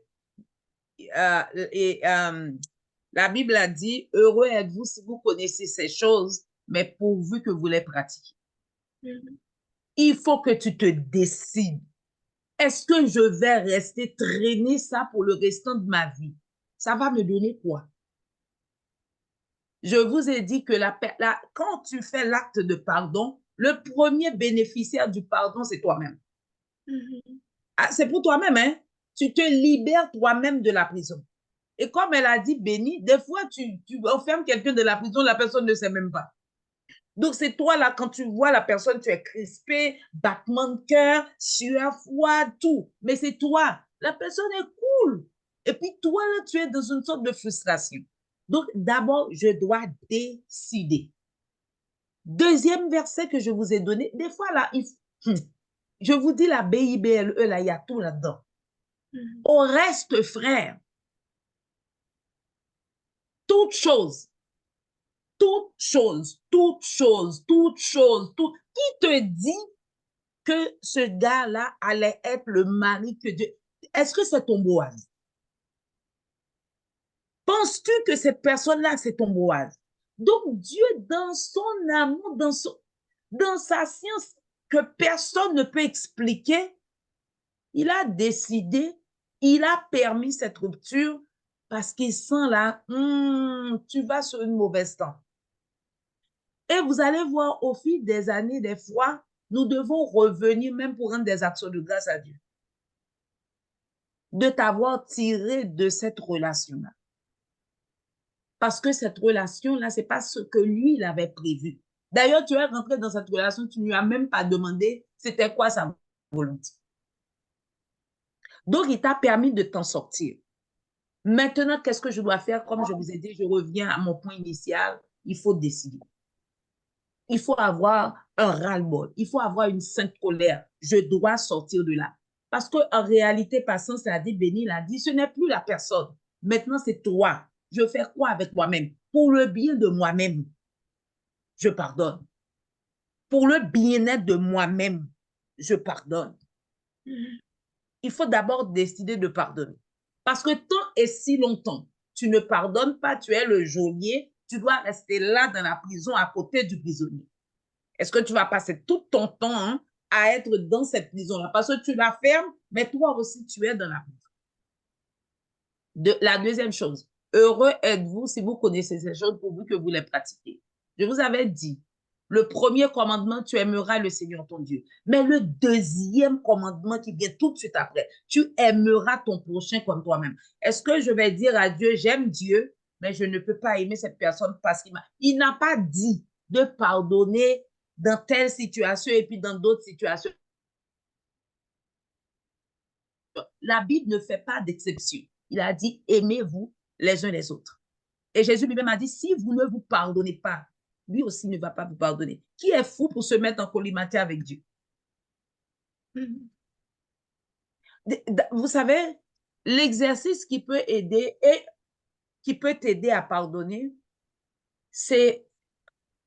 C: la Bible a dit, heureux êtes-vous si vous connaissez ces choses, mais pourvu que vous les pratiquiez.
A: Mhm.
C: Il faut que tu te décides. Est-ce que je vais rester traîner ça pour le restant de ma vie? Ça va me donner quoi? Je vous ai dit que quand tu fais l'acte de pardon, le premier bénéficiaire du pardon, c'est toi-même.
A: Mhm.
C: Ah, c'est pour toi-même, hein? Tu te libères toi-même de la prison. Et comme elle a dit, Béni, des fois, tu enfermes quelqu'un de la prison, la personne ne sait même pas. Donc, c'est toi, là, quand tu vois la personne, tu es crispé, battement de cœur, sueur froide, tout. Mais c'est toi. La personne est cool. Et puis, toi, là, tu es dans une sorte de frustration. Donc, d'abord, je dois décider. Deuxième verset que je vous ai donné, des fois, là, je vous dis la BIBLE, là, il y a tout là-dedans.
A: Mhm.
C: Au reste, frère, toute chose, toute chose, toute chose, toute chose, tout. Qui te dit que ce gars-là allait être le mari que Dieu... Est-ce que c'est ton Boaz? Penses-tu que cette personne-là, c'est ton Boaz? Donc, Dieu, dans son amour, dans sa science que personne ne peut expliquer, il a décidé, il a permis cette rupture parce qu'il sent là, tu vas sur une mauvaise tente. Et vous allez voir au fil des années, des fois, nous devons revenir même pour rendre des actions de grâce à Dieu. De t'avoir tiré de cette relation-là. Parce que cette relation-là, ce n'est pas ce que lui, il avait prévu. D'ailleurs, tu es rentré dans cette relation, tu ne lui as même pas demandé c'était quoi sa volonté. Donc, il t'a permis de t'en sortir. Maintenant, qu'est-ce que je dois faire? Comme je vous ai dit, je reviens à mon point initial. Il faut décider. Il faut avoir un ras-le-bol. Il faut avoir une sainte colère. Je dois sortir de là. Parce qu'en réalité, Patience l'a dit, Béni l'a dit, ce n'est plus la personne. Maintenant, c'est toi. Je fais quoi avec moi-même? Pour le bien de moi-même, je pardonne. Pour le bien-être de moi-même, je pardonne. Il faut d'abord décider de pardonner. Parce que tant et si longtemps, tu ne pardonnes pas, tu es le geôlier, tu dois rester là dans la prison à côté du prisonnier. Est-ce que tu vas passer tout ton temps à être dans cette prison-là? Parce que tu la fermes, mais toi aussi, tu es dans la prison. La deuxième chose, heureux êtes-vous si vous connaissez ces choses pourvu que vous les pratiquez. Je vous avais dit, le premier commandement, tu aimeras le Seigneur ton Dieu. Mais le deuxième commandement qui vient tout de suite après, tu aimeras ton prochain comme toi-même. Est-ce que je vais dire à Dieu, j'aime Dieu, mais je ne peux pas aimer cette personne parce qu'il n'a pas dit de pardonner dans telle situation et puis dans d'autres situations. La Bible ne fait pas d'exception. Il a dit, aimez-vous les uns les autres. Et Jésus lui-même a dit, si vous ne vous pardonnez pas, lui aussi ne va pas vous pardonner. Qui est fou pour se mettre en collimateur avec Dieu? Vous savez, l'exercice qui peut aider et qui peut t'aider à pardonner, c'est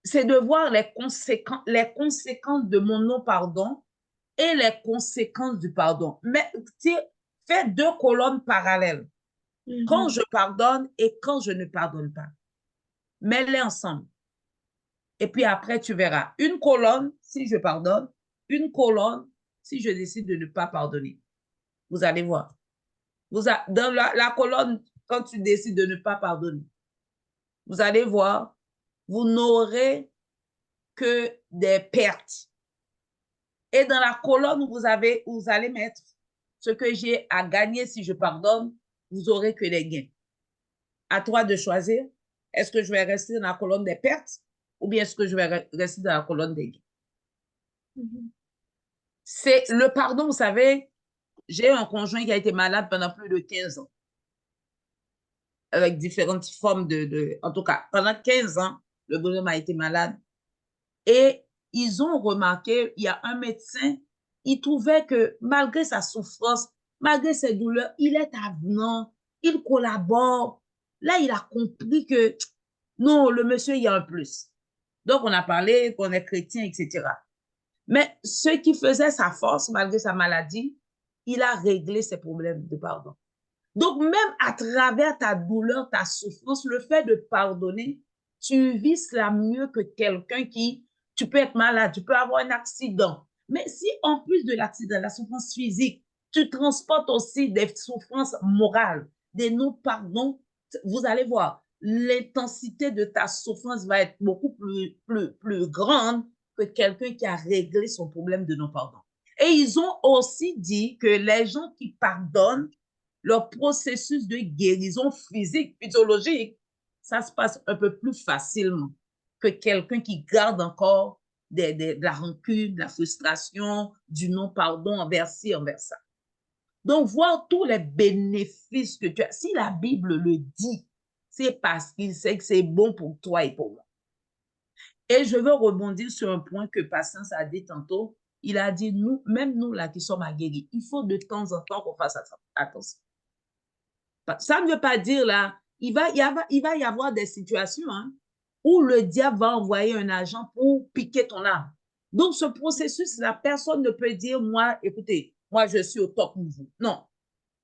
C: de voir les conséquences de mon non-pardon et les conséquences du pardon. Mais fais deux colonnes parallèles. Quand je pardonne et quand je ne pardonne pas. Mets-les ensemble. Et puis après, tu verras. Une colonne, si je pardonne. Une colonne, si je décide de ne pas pardonner. Vous allez voir. Dans la colonne, quand tu décides de ne pas pardonner, vous allez voir, vous n'aurez que des pertes. Et dans la colonne où vous allez mettre ce que j'ai à gagner si je pardonne, vous aurez que des gains. À toi de choisir. Est-ce que je vais rester dans la colonne des pertes ou bien est-ce que je vais rester dans la colonne des gains? C'est le pardon, vous savez, j'ai un conjoint qui a été malade pendant plus de 15 ans avec différentes formes en tout cas, pendant 15 ans, le bonhomme a été malade et ils ont remarqué, il y a un médecin, il trouvait que malgré sa souffrance, malgré ses douleurs, il est avenant, il collabore. Là, il a compris que non, le monsieur, il y a un plus. Donc, on a parlé qu'on est chrétien, etc. Mais ce qui faisait sa force, malgré sa maladie, il a réglé ses problèmes de pardon. Donc, même à travers ta douleur, ta souffrance, le fait de pardonner, tu vis cela mieux que quelqu'un tu peux être malade, tu peux avoir un accident. Mais si en plus de l'accident, la souffrance physique, tu transportes aussi des souffrances morales, des non-pardons, vous allez voir, l'intensité de ta souffrance va être beaucoup plus grande que quelqu'un qui a réglé son problème de non-pardon. Et ils ont aussi dit que les gens qui pardonnent, leur processus de guérison physique, physiologique, ça se passe un peu plus facilement que quelqu'un qui garde encore de la rancune, de la frustration, du non-pardon envers ci, envers ça. Donc, voir tous les bénéfices que tu as. Si la Bible le dit, c'est parce qu'il sait que c'est bon pour toi et pour moi. Et je veux rebondir sur un point que Patience a dit tantôt. Il a dit, même nous là qui sommes aguerris, il faut de temps en temps qu'on fasse attention. Ça ne veut pas dire là, il va y avoir des situations où le diable va envoyer un agent pour piquer ton âme. Donc, ce processus, la personne ne peut dire, moi, écoutez, moi, je suis au top niveau. Non.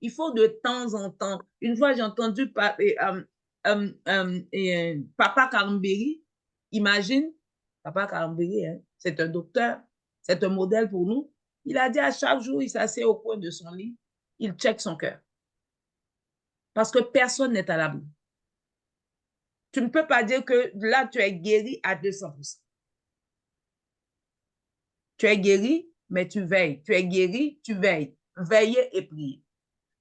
C: Il faut de temps en temps. Une fois, j'ai entendu Papa Karambéry, imagine, Papa Karambéry, c'est un docteur, c'est un modèle pour nous. Il a dit à chaque jour, il s'assied au coin de son lit, il check son cœur. Parce que personne n'est à l'abri. Tu ne peux pas dire que là, tu es guéri à 200%. Tu es guéri, mais tu veilles. Tu es guéri, tu veilles. Veiller et prier.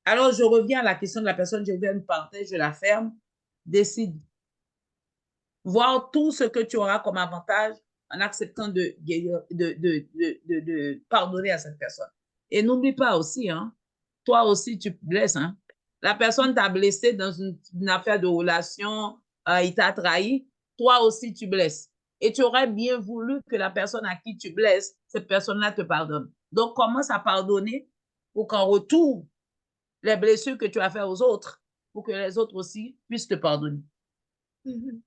C: Alors, je reviens à la question de la personne, je vais une parenthèse, je la ferme. Décide. Voir tout ce que tu auras comme avantage en acceptant de pardonner à cette personne. Et n'oublie pas aussi, toi aussi, tu te blesses, La personne t'a blessé dans une affaire de relation, il t'a trahi, toi aussi tu blesses. Et tu aurais bien voulu que la personne à qui tu blesses, cette personne-là te pardonne. Donc, commence à pardonner pour qu'en retour, les blessures que tu as faites aux autres, pour que les autres aussi puissent te pardonner.
A: Mhm.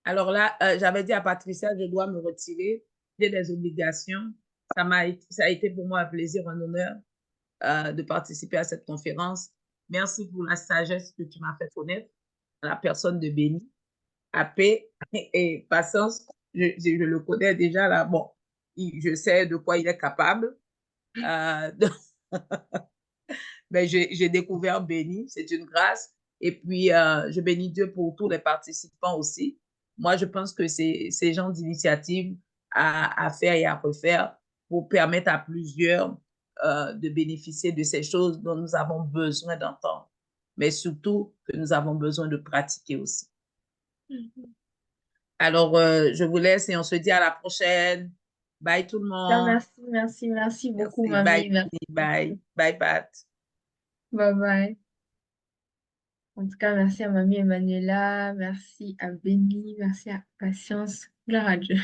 C: Alors là, j'avais dit à Patricia, je dois me retirer. J'ai des obligations. Ça a été pour moi un plaisir, un honneur de participer à cette conférence. Merci pour la sagesse que tu m'as fait connaître, la personne de Béni, à paix et patience. Je le connais déjà là. Bon, je sais de quoi il est capable. Euh, mais j'ai découvert Béni, c'est une grâce. Et puis, je bénis Dieu pour tous les participants aussi. Moi, je pense que c'est ces genres d'initiatives à faire et à refaire pour permettre à plusieurs de bénéficier de ces choses dont nous avons besoin d'entendre, mais surtout que nous avons besoin de pratiquer aussi.
A: Mhm.
C: Alors, je vous laisse et on se dit à la prochaine. Bye tout le monde.
A: Merci beaucoup,
C: Merci. Bye,
A: mamie. Merci
C: bye.
A: beaucoup.
C: Bye, Pat.
A: Bye bye. En tout cas, merci à mamie Emanuela, merci à Béni, merci à Patience. Gloire à Dieu.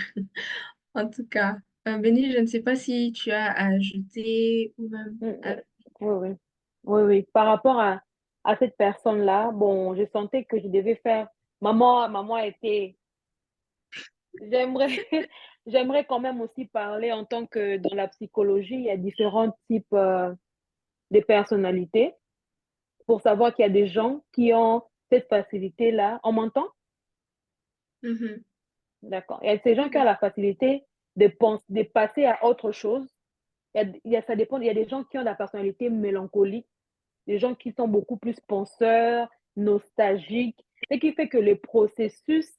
A: En tout cas, Béni, je ne sais pas si tu as à ajouter ou même
B: Mm,
A: à...
B: oui, oui. Oui, oui. Par rapport à cette personne-là, bon, je sentais que je devais faire. Maman était. J'aimerais, j'aimerais quand même aussi parler en tant que dans la psychologie, il y a différents types de personnalités pour savoir qu'il y a des gens qui ont cette facilité-là. On m'entend?
A: Mhm.
B: D'accord. Il y a ces gens qui ont la facilité de passer à autre chose. Ça dépend. Il y a des gens qui ont la personnalité mélancolique, des gens qui sont beaucoup plus penseurs, nostalgiques, ce qui fait que le processus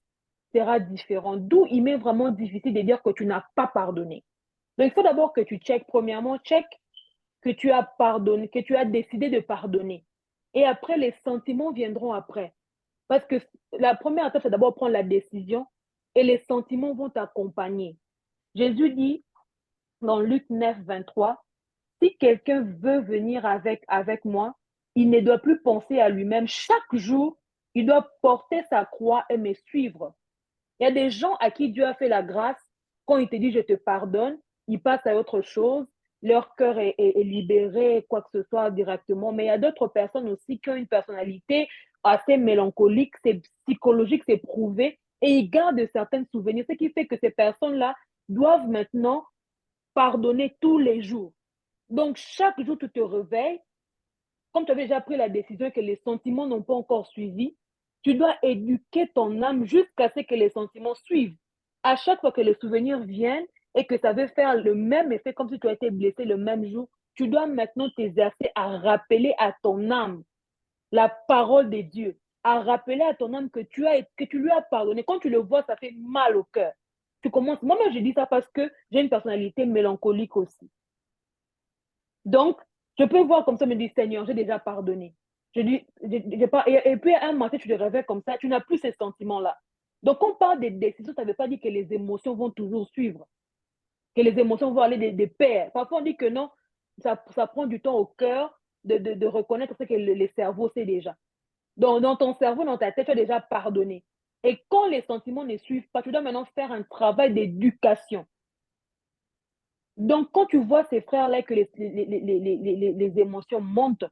B: sera différent. D'où il m'est vraiment difficile de dire que tu n'as pas pardonné. Donc, il faut d'abord que tu checkes, premièrement, check que tu as pardonné, que tu as décidé de pardonner. Et après, les sentiments viendront après. Parce que la première étape, c'est d'abord prendre la décision et les sentiments vont t'accompagner. Jésus dit dans Luc 9, 23, si quelqu'un veut venir avec moi, il ne doit plus penser à lui-même. Chaque jour, il doit porter sa croix et me suivre. Il y a des gens à qui Dieu a fait la grâce. Quand il te dit je te pardonne, ils passent à autre chose. Leur cœur est libéré, quoi que ce soit directement. Mais il y a d'autres personnes aussi qui ont une personnalité assez mélancolique, c'est psychologique, c'est prouvé. Et ils gardent certains souvenirs. Ce qui fait que ces personnes-là doivent maintenant pardonner tous les jours. Donc, chaque jour, tu te réveilles, comme tu avais déjà pris la décision que les sentiments n'ont pas encore suivi, tu dois éduquer ton âme jusqu'à ce que les sentiments suivent. À chaque fois que les souvenirs viennent et que ça veut faire le même effet comme si tu as été blessé le même jour, tu dois maintenant t'exercer à rappeler à ton âme la parole de Dieu, à rappeler à ton âme que tu lui as pardonné. Quand tu le vois, ça fait mal au cœur. Tu commences. Moi-même, je dis ça parce que j'ai une personnalité mélancolique aussi. Donc, je peux voir comme ça, me dire, Seigneur, j'ai déjà pardonné. Je dis, j'ai pas, et puis un matin, tu te réveilles comme ça, tu n'as plus ces sentiments-là. Donc, quand on parle des décisions, ça ne veut pas dire que les émotions vont toujours suivre, que les émotions vont aller de pair. Parfois, on dit que non, ça prend du temps au cœur de reconnaître ce que le cerveau sait déjà. Donc, dans ton cerveau, dans ta tête, tu as déjà pardonné. Et quand les sentiments ne suivent pas, tu dois maintenant faire un travail d'éducation. Donc, quand tu vois ces frères-là que les émotions montent,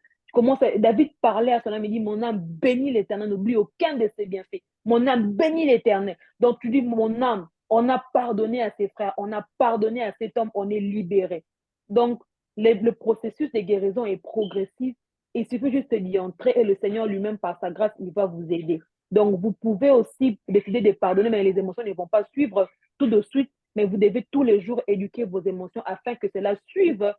B: David parlait à son âme, il dit, mon âme bénit l'Éternel, n'oublie aucun de ses bienfaits. Mon âme bénit l'Éternel. Donc, tu dis, mon âme, on a pardonné à ses frères, on a pardonné à cet homme, on est libéré. Donc, le processus de guérison est progressif. Il suffit juste d'y entrer et le Seigneur lui-même, par sa grâce, il va vous aider. Donc, vous pouvez aussi décider de pardonner, mais les émotions ne vont pas suivre tout de suite, mais vous devez tous les jours éduquer vos émotions afin que cela suive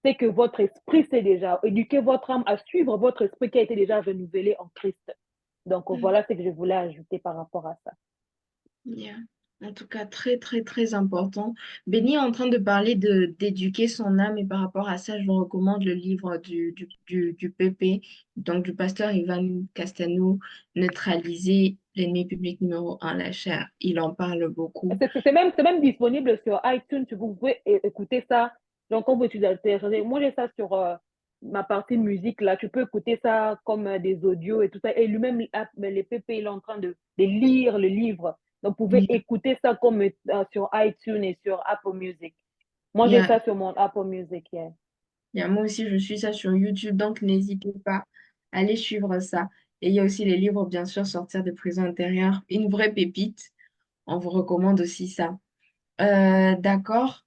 B: ce que votre esprit sait déjà. Éduquer votre âme à suivre votre esprit qui a été déjà renouvelé en Christ. Donc, voilà ce que je voulais ajouter par rapport à ça.
A: Yeah. En tout cas, très important. Béni est en train de parler d'éduquer son âme et par rapport à ça, je vous recommande le livre du PP, donc du pasteur Ivan Castano, Neutraliser l'ennemi public numéro un, la chair. Il en parle beaucoup.
B: C'est même disponible sur iTunes, vous pouvez écouter ça. Donc, quand vous utilisez, moi j'ai ça ma partie musique, là, tu peux écouter ça comme des audios et tout ça. Et lui-même, les PP, il est en train de lire le livre. Donc, vous pouvez
A: Oui.
B: écouter ça comme sur iTunes et sur Apple Music. Moi,
A: Il y
B: j'ai
A: a,
B: ça sur mon Apple Music. Yeah.
A: moi aussi, je suis ça sur YouTube, donc n'hésitez pas à aller suivre ça. Et il y a aussi les livres, bien sûr, Sortir de prison intérieure, une vraie pépite. On vous recommande aussi ça. D'accord.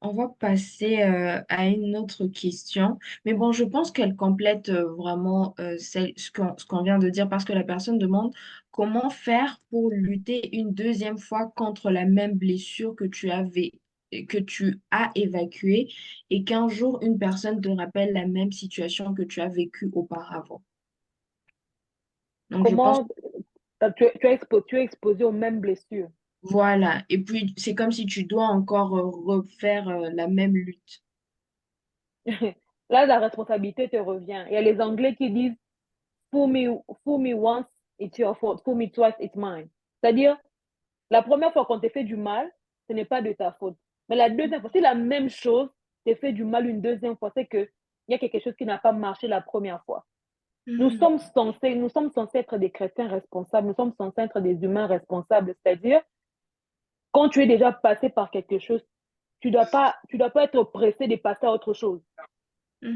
A: On va passer à une autre question. Mais bon, je pense qu'elle complète vraiment ce qu'on vient de dire parce que la personne demande comment faire pour lutter une deuxième fois contre la même blessure que tu as évacuée et qu'un jour une personne te rappelle la même situation que tu as vécue auparavant. Donc, je pense.
B: Comment tu es exposé aux mêmes blessures.
A: Voilà. Et puis, c'est comme si tu dois encore refaire la même lutte.
B: Là, la responsabilité te revient. Il y a les Anglais qui disent fool me once, it's your fault. Fool me twice, it's mine. C'est-à-dire, la première fois qu'on te fait du mal, ce n'est pas de ta faute. Mais la deuxième fois, c'est la même chose, t'es fait du mal une deuxième fois, c'est qu'il y a quelque chose qui n'a pas marché la première fois.
A: Mhm.
B: Nous sommes censés être des chrétiens responsables, nous sommes censés être des humains responsables. C'est-à-dire, quand tu es déjà passé par quelque chose, tu dois pas être pressé de passer à autre chose.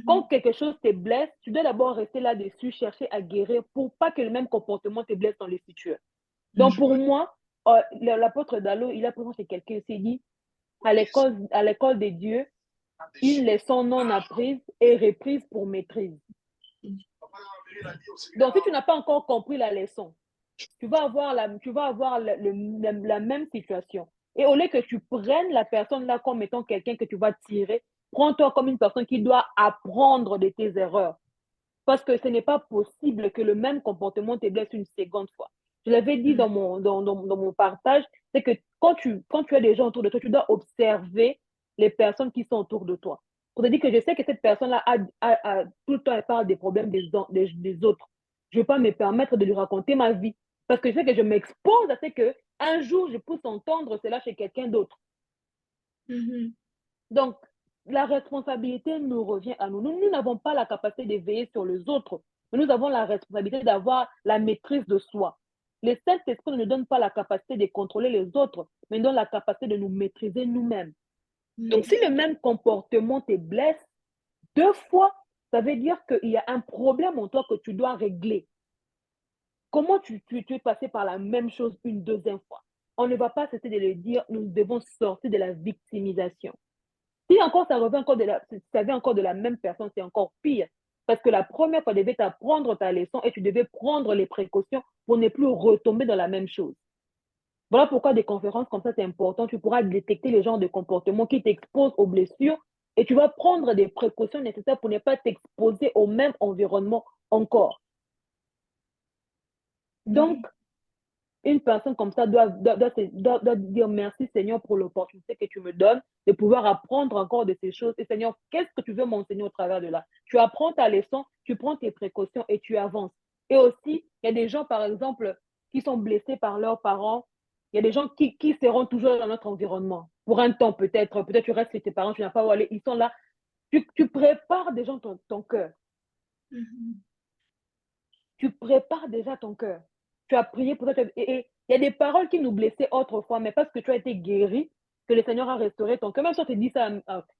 B: Quand
A: Mhm.
B: quelque chose te blesse, tu dois d'abord rester là-dessus, chercher à guérir pour pas que le même comportement te blesse dans le futur. Donc,
A: Je
B: pour
A: vois.
B: moi, l'apôtre Dallo, il a présenté quelqu'un, il s'est dit, à l'école de Dieu, une leçon non apprise est reprise pour maîtrise. Donc, si tu n'as pas encore compris la leçon, tu vas avoir la même situation. Et au lieu que tu prennes la personne là comme étant quelqu'un que tu vas tirer, prends-toi comme une personne qui doit apprendre de tes erreurs. Parce que ce n'est pas possible que le même comportement te blesse une seconde fois. Je l'avais dit
A: Mhm.
B: dans mon partage, c'est que quand tu as des gens autour de toi, tu dois observer les personnes qui sont autour de toi. Pour te dire que je sais que cette personne-là tout le temps, elle parle des problèmes des autres. Je ne vais pas me permettre de lui raconter ma vie. Parce que je sais que je m'expose à ce qu'un jour, je puisse entendre cela chez quelqu'un d'autre.
A: Mhm.
B: Donc, la responsabilité nous revient à nous. Nous n'avons pas la capacité de veiller sur les autres, mais nous avons la responsabilité d'avoir la maîtrise de soi. Le Saint-Esprit ne nous donne pas la capacité de contrôler les autres, mais nous donne la capacité de nous maîtriser nous-mêmes. Donc,
A: Mhm.
B: si le même comportement te blesse deux fois, ça veut dire qu'il y a un problème en toi que tu dois régler. Comment tu es passé par la même chose une deuxième fois? On ne va pas cesser de le dire, nous devons sortir de la victimisation. Si encore ça vient encore de la même personne, c'est encore pire. Parce que la première fois, tu devais t'apprendre ta leçon et tu devais prendre les précautions pour ne plus retomber dans la même chose. Voilà pourquoi des conférences comme ça, c'est important. Tu pourras détecter les genres de comportements qui t'exposent aux blessures et tu vas prendre des précautions nécessaires pour ne pas t'exposer au même environnement encore. Donc,
A: Mhm.
B: une personne comme ça doit dire merci Seigneur pour l'opportunité que tu me donnes de pouvoir apprendre encore de ces choses. Et Seigneur, qu'est-ce que tu veux m'enseigner au travers de là? Tu apprends ta leçon, tu prends tes précautions et tu avances. Et aussi, il y a des gens, par exemple, qui sont blessés par leurs parents. Il y a des gens qui seront toujours dans notre environnement. Pour un temps, peut-être tu restes chez tes parents, tu n'as pas où aller, ils sont là. Tu prépares déjà ton cœur.
A: Mhm.
B: Tu prépares déjà ton cœur. Tu as prié pour ça. Et il y a des paroles qui nous blessaient autrefois, mais parce que tu as été guéri, que le Seigneur a restauré ton cœur. Même si on te dit ça,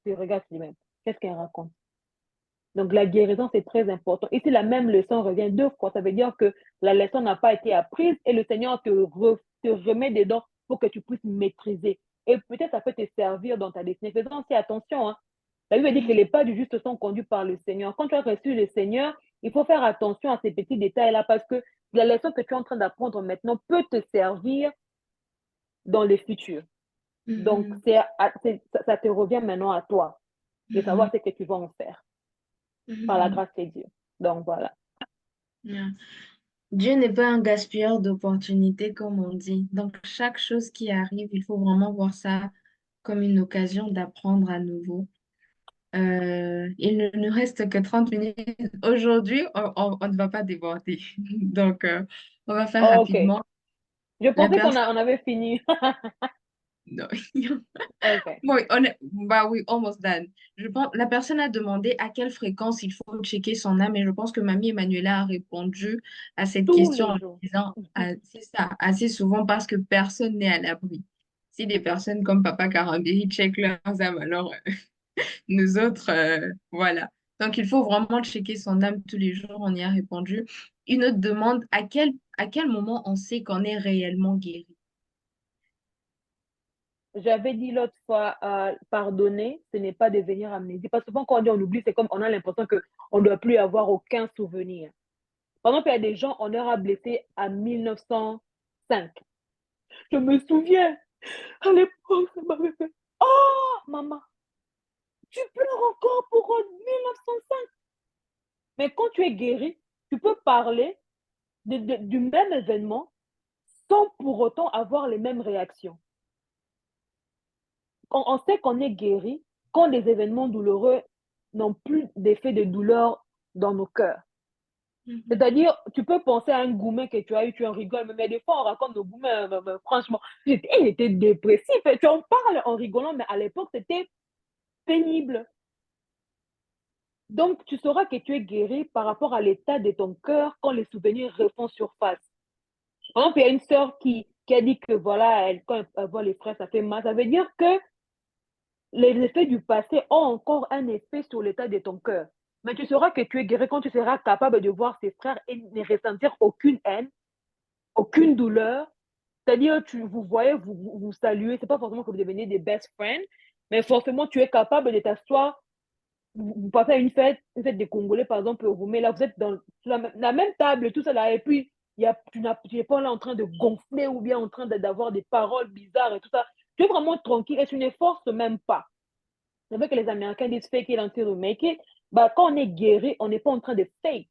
B: tu regardes même. Qu'est-ce qu'elle raconte? Donc, la guérison, c'est très important. Et si la même leçon revient deux fois, ça veut dire que la leçon n'a pas été apprise et le Seigneur te remet dedans pour que tu puisses maîtriser. Et peut-être ça peut te servir dans ta destinée. Faisons aussi attention. Hein. La Bible dit que
A: Mhm.
B: les pas du juste sont conduits par le Seigneur. Quand tu as reçu le Seigneur, il faut faire attention à ces petits détails-là parce que la leçon que tu es en train d'apprendre maintenant peut te servir dans le futur. Donc,
A: Mhm.
B: ça te revient maintenant à toi de savoir
A: Mhm.
B: ce que tu vas en faire par la
A: Mhm.
B: grâce de Dieu. Donc, voilà.
A: Yeah. Dieu n'est pas un gaspilleur d'opportunités, comme on dit. Donc, chaque chose qui arrive, il faut vraiment voir ça comme une occasion d'apprendre à nouveau. Il ne nous reste que 30 minutes. Aujourd'hui, on ne va pas déborder. Donc, on va faire
B: OK.
A: rapidement.
B: Je
A: La
B: pensais
A: personne,
B: on avait fini.
A: Non.
B: Ok.
A: Oui, bah oui, almost done. Je pense, la personne a demandé à quelle fréquence il faut checker son âme et je pense que Mamie Emmanuela a répondu à cette
B: Tous
A: question
B: les
A: en
B: jours.
A: disant, c'est ça, assez souvent parce que personne n'est à l'abri. Si des personnes comme Papa Karambiri checkent leurs âmes, alors nous autres, voilà. Donc il faut vraiment checker son âme tous les jours, on y a répondu. Une autre demande, à quel moment on sait qu'on est réellement guéri?
B: J'avais dit l'autre fois, pardonner, ce n'est pas devenir amnésique. Parce que souvent, quand on dit on oublie, c'est comme on a l'impression qu'on ne doit plus avoir aucun souvenir. Par exemple, il y a des gens, on leur a blessé en 1905. Je me souviens, à l'époque, ça m'avait fait oh, maman, tu pleures encore pour 1905. Mais quand tu es guéri, tu peux parler du même événement sans pour autant avoir les mêmes réactions. On sait qu'on est guéri quand les événements douloureux n'ont plus d'effet de douleur dans nos cœurs.
A: Mhm.
B: C'est-à-dire, tu peux penser à un gourmet que tu as eu, tu en rigoles, mais des fois, on raconte nos gourmets, franchement, il était dépressif, et tu en parles en rigolant, mais à l'époque, c'était pénible. Donc, tu sauras que tu es guéri par rapport à l'état de ton cœur quand les souvenirs refont surface. Par exemple, il y a une sœur qui a dit que voilà, quand elle voit les frères, ça fait mal. Ça veut dire que les effets du passé ont encore un effet sur l'état de ton cœur. Mais tu sauras que tu es guéri quand tu seras capable de voir tes frères et ne ressentir aucune haine, aucune douleur. C'est-à-dire, vous voyez, vous saluez. C'est pas forcément que vous devenez des best friends, mais forcément, tu es capable de t'asseoir. Vous passez à une fête des Congolais, par exemple, vous mettez là, vous êtes sur la même table, tout ça là, et puis tu n'es pas là en train de gonfler ou bien en train d'avoir des paroles bizarres et tout ça. Tu es vraiment tranquille et tu ne forces même pas. C'est vrai que les Américains disent fake it until you make it. Bah, quand on est guéri, on n'est pas en train de fake.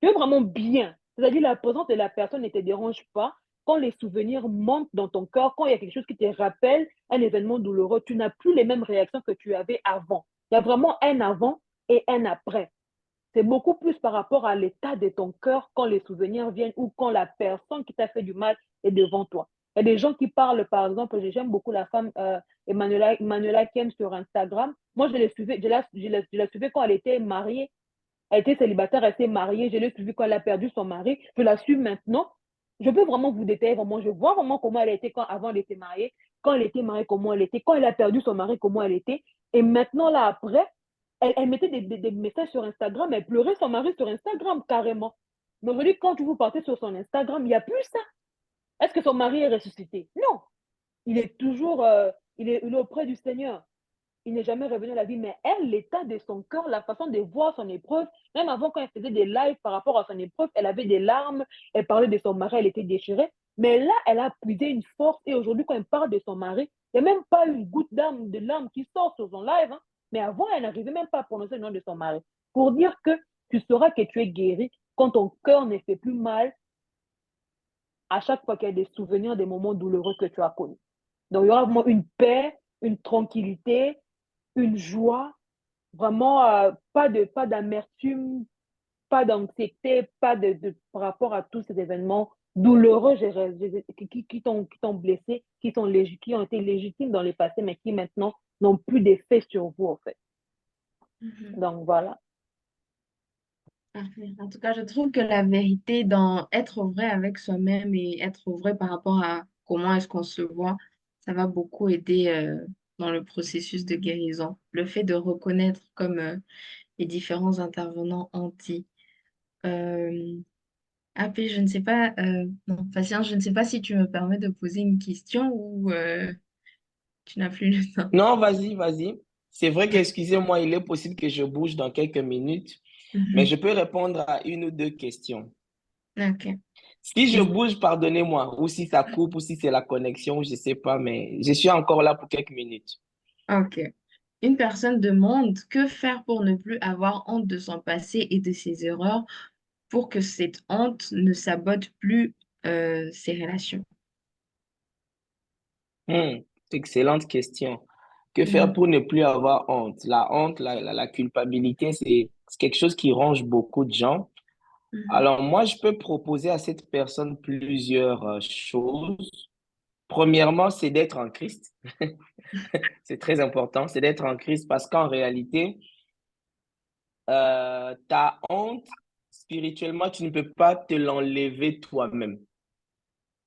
B: Tu es vraiment bien. C'est-à-dire la présence de la personne ne te dérange pas. Quand les souvenirs montent dans ton cœur, quand il y a quelque chose qui te rappelle un événement douloureux, tu n'as plus les mêmes réactions que tu avais avant. Il y a vraiment un avant et un après. C'est beaucoup plus par rapport à l'état de ton cœur quand les souvenirs viennent ou quand la personne qui t'a fait du mal est devant toi. Il y a des gens qui parlent, par exemple, j'aime beaucoup la femme Emmanuela Kem sur Instagram. Moi, je la suivais quand elle était mariée. Elle était célibataire, elle s'est mariée. Je l'ai suivie quand elle a perdu son mari. Je la suis maintenant. Je peux vraiment vous détailler vraiment. Je vois vraiment comment elle était avant elle était mariée. Quand elle était mariée, comment elle était. Quand elle a perdu son mari, comment elle était. Et maintenant, là, après, elle mettait des messages sur Instagram. Elle pleurait son mari sur Instagram, carrément. Mais aujourd'hui, quand vous partez sur son Instagram, il n'y a plus ça. Est-ce que son mari est ressuscité? Non. Il est toujours il est auprès du Seigneur. Il n'est jamais revenu à la vie, mais elle, l'état de son cœur, la façon de voir son épreuve, même avant quand elle faisait des lives par rapport à son épreuve, elle avait des larmes, elle parlait de son mari, elle était déchirée. Mais là, elle a puisé une force et aujourd'hui, quand elle parle de son mari, il n'y a même pas une goutte de larmes qui sort sur son live. Hein. Mais avant, elle n'arrivait même pas à prononcer le nom de son mari. Pour dire que tu sauras que tu es guéri quand ton cœur ne fait plus mal à chaque fois qu'il y a des souvenirs des moments douloureux que tu as connus. Donc, il y aura vraiment une paix, une tranquillité, une joie, vraiment pas d'amertume, pas d'anxiété, pas par rapport à tous ces événements douloureux qui t'ont blessé, qui ont été légitimes dans le passé, mais qui maintenant n'ont plus d'effet sur vous, en fait.
A: Mhm.
B: Donc, voilà.
A: Parfait. En tout cas, je trouve que la vérité dans être vrai avec soi-même et être vrai par rapport à comment est-ce qu'on se voit, ça va beaucoup aider dans le processus de guérison. Le fait de reconnaître, comme les différents intervenants ont dit. Euh, puis je ne sais pas, non, Patience, je ne sais pas si tu me permets de poser une question ou tu n'as plus le temps.
D: Non, vas-y, vas-y. C'est vrai qu'excusez-moi, il est possible que je bouge dans quelques minutes, mais je
A: Mhm.
D: peux répondre à une ou deux questions.
A: Ok.
D: Si je
A: Et-
D: bouge, pardonnez-moi, ou si ça coupe, ou si c'est la connexion, je ne sais pas, mais je suis encore là pour quelques minutes.
A: ok. Une personne demande que faire pour ne plus avoir honte de son passé et de ses erreurs pour que cette honte ne sabote plus ses relations.
D: Excellente question. Que faire
A: Mhm.
D: pour ne plus avoir honte? La honte, la culpabilité, c'est quelque chose qui ronge beaucoup de gens.
A: Mhm.
D: Alors moi, je peux proposer à cette personne plusieurs choses. Premièrement, c'est d'être en Christ. C'est très important, c'est d'être en Christ parce qu'en réalité, ta honte, spirituellement, tu ne peux pas te l'enlever toi-même.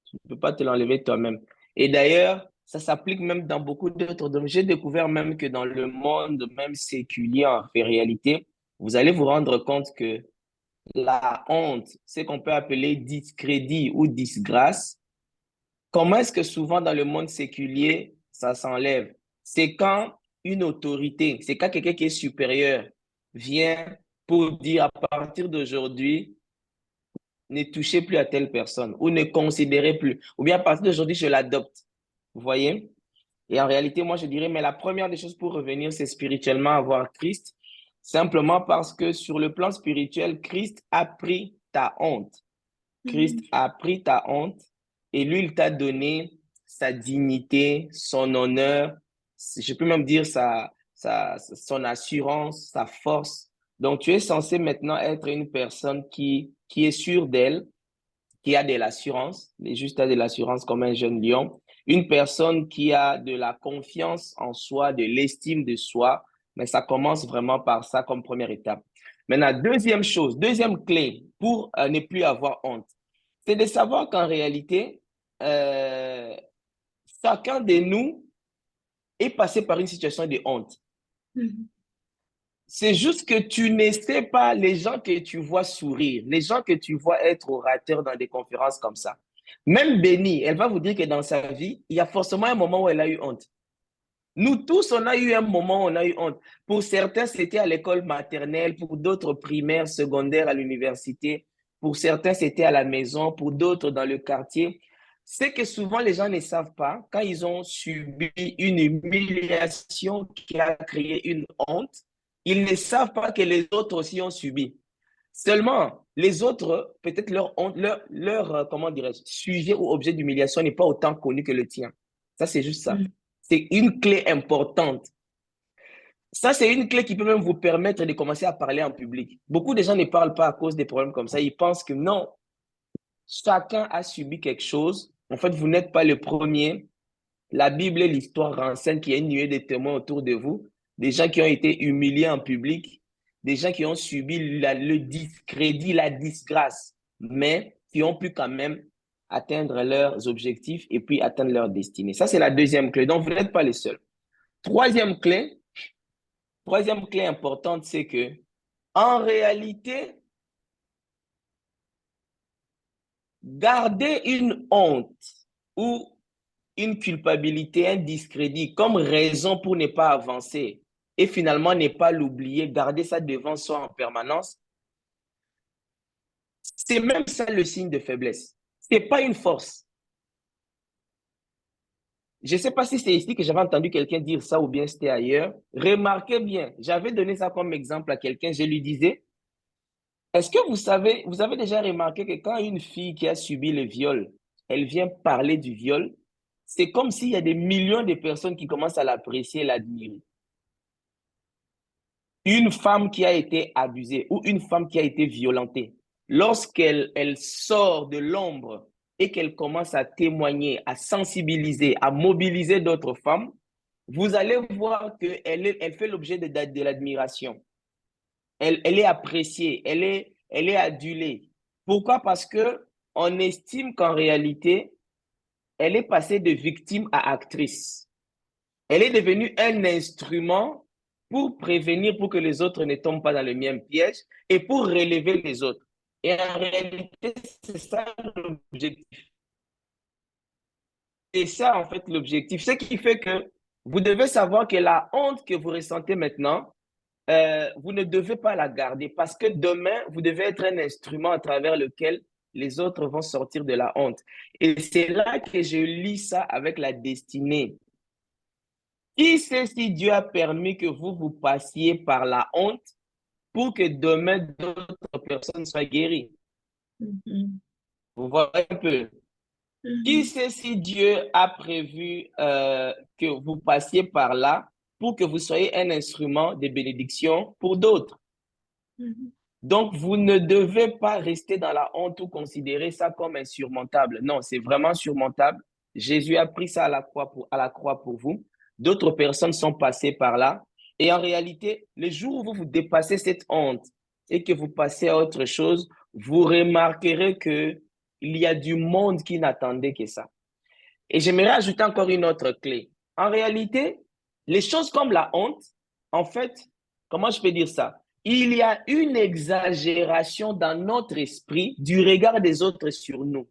D: Tu ne peux pas te l'enlever toi-même. Et d'ailleurs, ça s'applique même dans beaucoup d'autres domaines. J'ai découvert même que dans le monde, même séculier, en réalité, vous allez vous rendre compte que la honte, ce qu'on peut appeler discrédit ou disgrâce, comment est-ce que souvent dans le monde séculier, ça s'enlève? C'est quand une autorité, c'est quand quelqu'un qui est supérieur vient pour dire à partir d'aujourd'hui, ne touchez plus à telle personne ou ne considérez plus. Ou bien à partir d'aujourd'hui, je l'adopte. Vous voyez? Et en réalité, moi, je dirais, mais la première des choses pour revenir, c'est spirituellement avoir Christ, simplement parce que sur le plan spirituel, Christ a pris ta honte. Christ a pris ta honte et lui, il t'a donné sa dignité, son honneur, je peux même dire son assurance, sa force. Donc, tu es censé maintenant être une personne qui est sûre d'elle, qui a de l'assurance, juste a de l'assurance comme un jeune lion, une personne qui a de la confiance en soi, de l'estime de soi, mais ça commence vraiment par ça comme première étape. Maintenant, deuxième chose, deuxième clé pour ne plus avoir honte, c'est de savoir qu'en réalité, chacun de nous est passé par une situation de honte. C'est juste que tu ne sais pas les gens que tu vois sourire, les gens que tu vois être orateurs dans des conférences comme ça. Même Béni, elle va vous dire que dans sa vie, il y a forcément un moment où elle a eu honte. Nous tous, on a eu un moment où on a eu honte. Pour certains, c'était à l'école maternelle, pour d'autres primaires, secondaires, à l'université. Pour certains, c'était à la maison, pour d'autres dans le quartier. C'est que souvent, les gens ne savent pas, quand ils ont subi une humiliation qui a créé une honte, ils ne savent pas que les autres aussi ont subi. Seulement, les autres, peut-être leur honte, comment dirais-je, sujet ou objet d'humiliation n'est pas autant connu que le tien. Ça, c'est juste ça. C'est une clé importante. Ça, c'est une clé qui peut même vous permettre de commencer à parler en public. Beaucoup de gens ne parlent pas à cause des problèmes comme ça. Ils pensent que non, chacun a subi quelque chose. En fait, vous n'êtes pas le premier. La Bible et l'histoire renseignent qu'il y a une nuée de témoins autour de vous, des gens qui ont été humiliés en public, des gens qui ont subi le discrédit, la disgrâce, mais qui ont pu quand même atteindre leurs objectifs et puis atteindre leur destinée. Ça, c'est la deuxième clé. Donc, vous n'êtes pas les seuls. Troisième clé importante, c'est que, en réalité, garder une honte ou une culpabilité, un discrédit comme raison pour ne pas avancer et finalement ne pas l'oublier, garder ça devant soi en permanence, c'est même ça le signe de faiblesse. Ce n'est pas une force. Je ne sais pas si c'est ici que j'avais entendu quelqu'un dire ça ou bien c'était ailleurs. Remarquez bien, j'avais donné ça comme exemple à quelqu'un, je lui disais, est-ce que vous avez déjà remarqué que quand une fille qui a subi le viol, elle vient parler du viol, c'est comme s'il y a des millions de personnes qui commencent à l'apprécier et l'admirer. Une femme qui a été abusée ou une femme qui a été violentée, lorsqu'elle sort de l'ombre et qu'elle commence à témoigner, à sensibiliser, à mobiliser d'autres femmes, vous allez voir qu'elle fait l'objet de l'admiration. Elle est appréciée, elle est adulée. Pourquoi? Parce qu'on estime qu'en réalité, elle est passée de victime à actrice. Elle est devenue un instrument pour prévenir, pour que les autres ne tombent pas dans le même piège et pour relever les autres. Et en réalité, c'est ça l'objectif. C'est ça, en fait, l'objectif. Ce qui fait que vous devez savoir que la honte que vous ressentez maintenant, vous ne devez pas la garder parce que demain, vous devez être un instrument à travers lequel les autres vont sortir de la honte. Et c'est là que je lis ça avec la destinée. Qui sait si Dieu a permis que vous passiez par la honte pour que demain d'autres personnes soient guéries? Vous voyez un peu. Qui sait si Dieu a prévu que vous passiez par là pour que vous soyez un instrument de bénédiction pour d'autres? Donc, vous ne devez pas rester dans la honte ou considérer ça comme insurmontable. Non, c'est vraiment surmontable. Jésus a pris ça à la croix pour vous. D'autres personnes sont passées par là. Et en réalité, le jour où vous dépassez cette honte et que vous passez à autre chose, vous remarquerez que il y a du monde qui n'attendait que ça. Et j'aimerais ajouter encore une autre clé. En réalité, les choses comme la honte, en fait, comment je peux dire ça? Il y a une exagération dans notre esprit du regard des autres sur nous.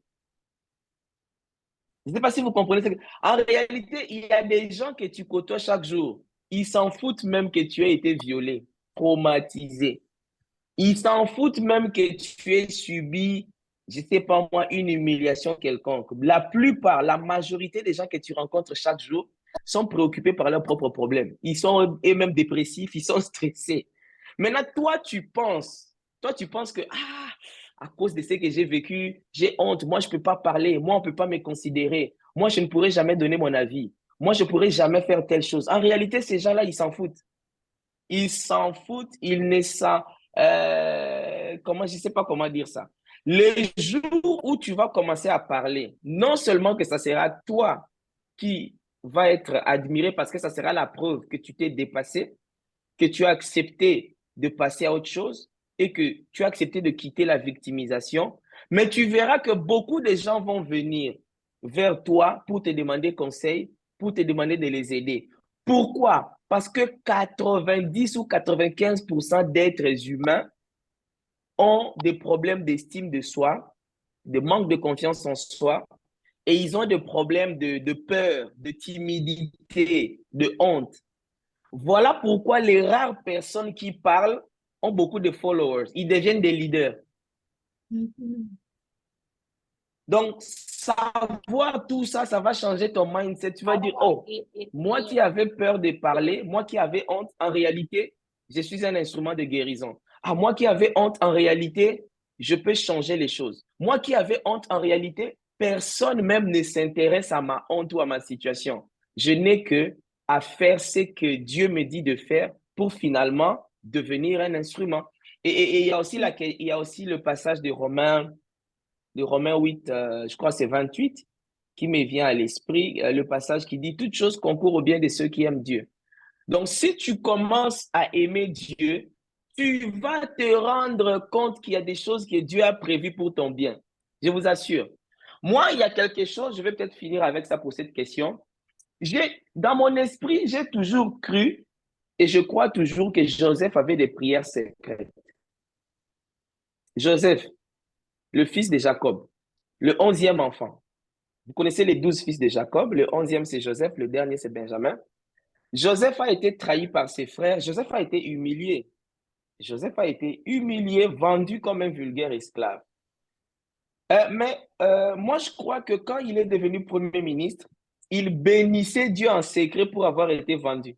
D: Je ne sais pas si vous comprenez. En réalité, il y a des gens que tu côtoies chaque jour. Ils s'en foutent même que tu aies été violé, traumatisé. Ils s'en foutent même que tu aies subi, je ne sais pas moi, une humiliation quelconque. La plupart, la majorité des gens que tu rencontres chaque jour sont préoccupés par leurs propres problèmes. Ils sont eux-mêmes dépressifs, ils sont stressés. Maintenant, toi, tu penses que, à cause de ce que j'ai vécu, j'ai honte. Moi, je ne peux pas parler. Moi, on ne peut pas me considérer. Moi, je ne pourrais jamais donner mon avis. Moi, je ne pourrais jamais faire telle chose. En réalité, ces gens-là, ils s'en foutent. Ils s'en foutent. Ils ne s'en... comment, je ne sais pas comment dire ça. Le jour où tu vas commencer à parler, non seulement que ça sera toi qui va être admiré parce que ça sera la preuve que tu t'es dépassé, que tu as accepté de passer à autre chose et que tu as accepté de quitter la victimisation, mais tu verras que beaucoup de gens vont venir vers toi pour te demander conseil, pour te demander de les aider. Pourquoi? Parce que 90 ou 95% d'êtres humains ont des problèmes d'estime de soi, de manque de confiance en soi, et ils ont des problèmes de peur, de timidité, de honte. Voilà pourquoi les rares personnes qui parlent ont beaucoup de followers. Ils deviennent des leaders. Donc, savoir tout ça, ça va changer ton mindset. Tu vas dire, oh, moi qui avais peur de parler, moi qui avais honte, en réalité, je suis un instrument de guérison. Ah, moi qui avais honte, en réalité, je peux changer les choses. Moi qui avais honte, en réalité, personne même ne s'intéresse à ma honte ou à ma situation. Je n'ai que à faire ce que Dieu me dit de faire pour finalement devenir un instrument. Et il y a aussi il y a aussi le passage de Romains 8, je crois que c'est 28, qui me vient à l'esprit, le passage qui dit « Toute chose concourt au bien de ceux qui aiment Dieu ». Donc, si tu commences à aimer Dieu, tu vas te rendre compte qu'il y a des choses que Dieu a prévues pour ton bien. Je vous assure. Moi, il y a quelque chose, je vais peut-être finir avec ça pour cette question. Dans mon esprit, j'ai toujours cru et je crois toujours que Joseph avait des prières secrètes. Joseph, le fils de Jacob, le 11e enfant. Vous connaissez les 12 fils de Jacob. Le 11e, c'est Joseph. Le dernier, c'est Benjamin. Joseph a été trahi par ses frères. Joseph a été humilié. Joseph a été humilié, vendu comme un vulgaire esclave. Mais moi, je crois que quand il est devenu Premier ministre, il bénissait Dieu en secret pour avoir été vendu.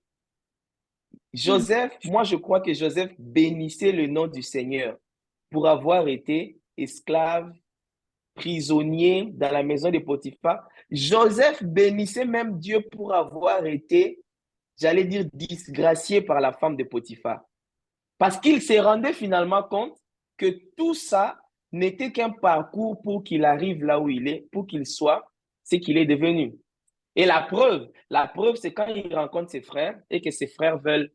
D: Joseph, moi, je crois que Joseph bénissait le nom du Seigneur pour avoir été esclave, prisonnier dans la maison de Potiphar. Joseph bénissait même Dieu pour avoir été, j'allais dire, disgracié par la femme de Potiphar. Parce qu'il s'est rendu finalement compte que tout ça n'était qu'un parcours pour qu'il arrive là où il est, pour qu'il soit ce qu'il est devenu. Et la preuve, c'est quand il rencontre ses frères et que ses frères veulent